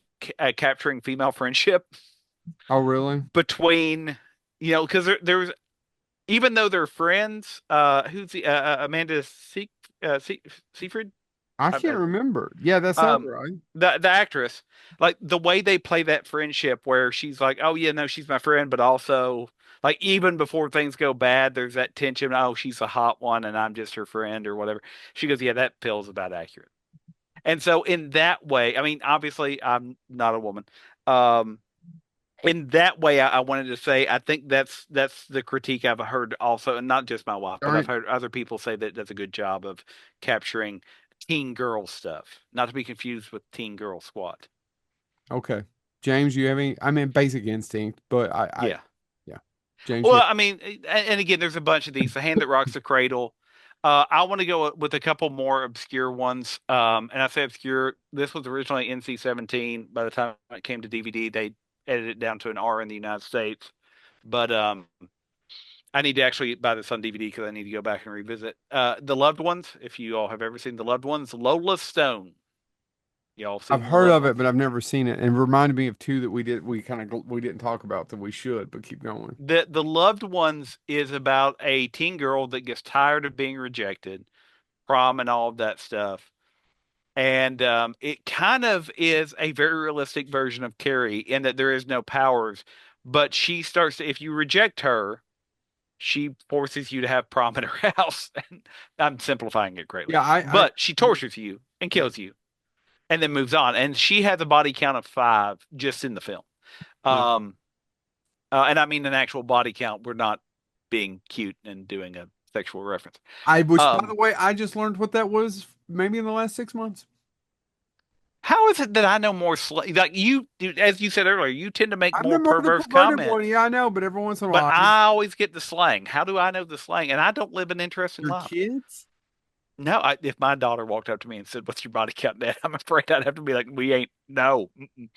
capturing female friendship Oh, really? between, because there's even though they're friends. Who's the Amanda Seyfried? I I, can't remember. Yeah, that's her, um right? the actress, like the way they play that friendship where she's like, oh yeah, no, she's my friend, but also like even before things go bad there's that tension. Oh, she's a hot one and I'm just her friend or whatever. She goes, yeah, that feels about accurate. And so in that way, I mean, obviously I'm not a woman. um in that way, I wanted to say I think that's the critique I've heard also, and not just my wife, but I've Darn. heard other people say that does a good job of capturing teen girl stuff, not to be confused with Teen Girl Squad. Okay. James, you have any? I mean, Basic Instinct, but Yeah. yeah. James, Well, yeah. I mean, and again, there's a bunch of these. The Hand That Rocks the Cradle. I want to go with a couple more obscure ones. And I say obscure. This was originally NC-17. By the time it came to DVD, they edited it down to an R in the United States. But I need to actually buy this on DVD because I need to go back and revisit. The Loved Ones. If you all have ever seen The Loved Ones, Lola Stone. Y'all I've seen The heard Loved of it, Ones? but I've never seen it. And it reminded me of two that we didn't talk about that we should, but keep going. The Loved Ones is about a teen girl that gets tired of being rejected, prom and all of that stuff. And it kind of is a very realistic version of Carrie in that there is no powers, but she starts to, if you reject her, she forces you to have prom in her house. And I'm simplifying it greatly, Yeah, I but she tortures you and yeah, kills you and then moves on. And she has a body count of 5 just in the film. yeah. Um, and I mean an actual body count. We're not being cute and doing a sexual reference. Which by the Um, way, I just learned what that was maybe in the last 6 months. how is it that I know more like you, dude, as you said earlier, you tend to make I'm more the more the perverse perverted one. comments, Yeah, I know, but every once in a but while, I always get the slang. How do I know the slang? And I don't live an interesting your life. kids. No, if my daughter walked up to me and said, "What's your body count, Dad?" I'm afraid I'd have to be like, "We ain't no." Mm-mm.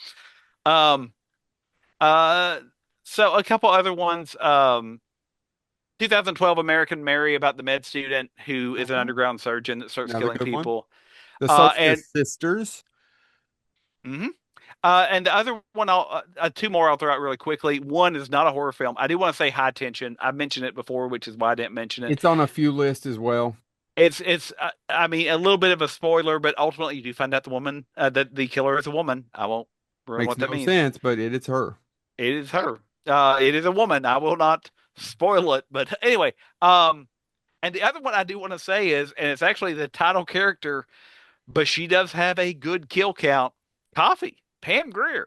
Um. Uh. So a couple other ones. 2012 American Mary about the med student who is an Uh-huh. underground surgeon that starts Another killing good one. people. The And Solstice Sisters. mhm. And the other one, two more I'll throw out really quickly. One is not a horror film. I do want to say High Tension. I mentioned it before, which is why I didn't mention it. It's on a few lists as well. It's I mean a little bit of a spoiler, but ultimately you do find out the woman that the killer is a woman. I won't ruin Makes what that no means. sense, but it's her. It is her. It is a woman. I will not spoil it, but anyway. And the other one I do want to say is, and it's actually the title character, but she does have a good kill count. Coffee, Pam Grier.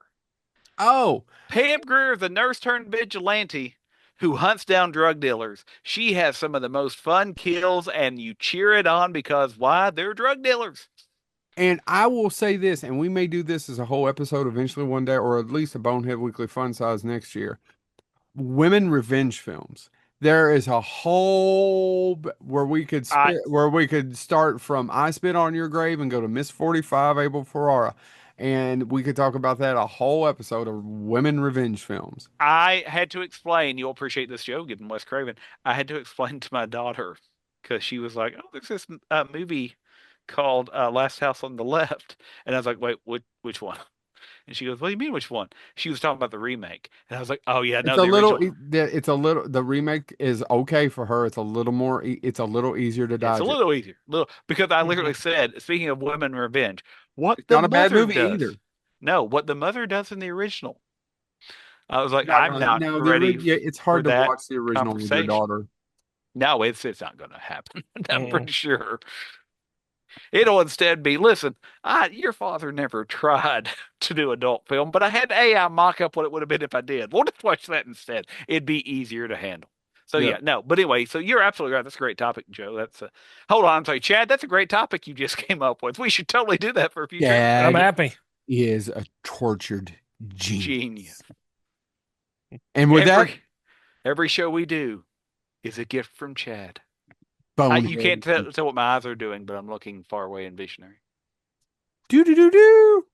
Oh, Pam Grier, the nurse turned vigilante who hunts down drug dealers. She has some of the most fun kills, and you cheer it on because why? They're drug dealers. and I will say this, and we may do this as a whole episode eventually one day, or at least a Bonehead Weekly Fun Size next year. Women revenge films. There is a whole I where we could start from I Spit on Your Grave and go to Miss 45 Abel Ferrara, and we could talk about that a whole episode of women revenge films. I had to explain. You'll appreciate this, Joe, given Wes Craven. I had to explain to my daughter because she was like, "Oh, there's this movie called Last House on the Left," and I was like, "Wait, which one?" And she goes, "What do you mean, which one?" She was talking about the remake, and I was like, "Oh yeah, It's no, a the little, original. the remake is okay for her. It's a little more, it's a little easier to It's a digest. little easier, little because I literally Mhm. said, speaking of women revenge, what It's the not a bad mother movie does. either. No, what the mother does in the original. I was like, Not I'm really. not No, ready yeah, it's for hard to that watch the original with your conversation. daughter. No, it's not going to happen. I'm Mhm. pretty sure. It'll instead be, listen, your father never tried to do adult film, but I had AI mock up what it would have been if I did. We'll just watch that instead. It'd be easier to handle. So Yeah. yeah, no, but anyway, so you're absolutely right. That's a great topic, Joe. Hold on, I'm sorry, Chad. That's a great topic you just came up with. We should totally do that for a future I'm episode. Dad happy. is a tortured Genius. genius. And with that, Every show we do, is a gift from Chad. Bonehead. You can't tell what my eyes are doing, but I'm looking far away and visionary. Do do do do.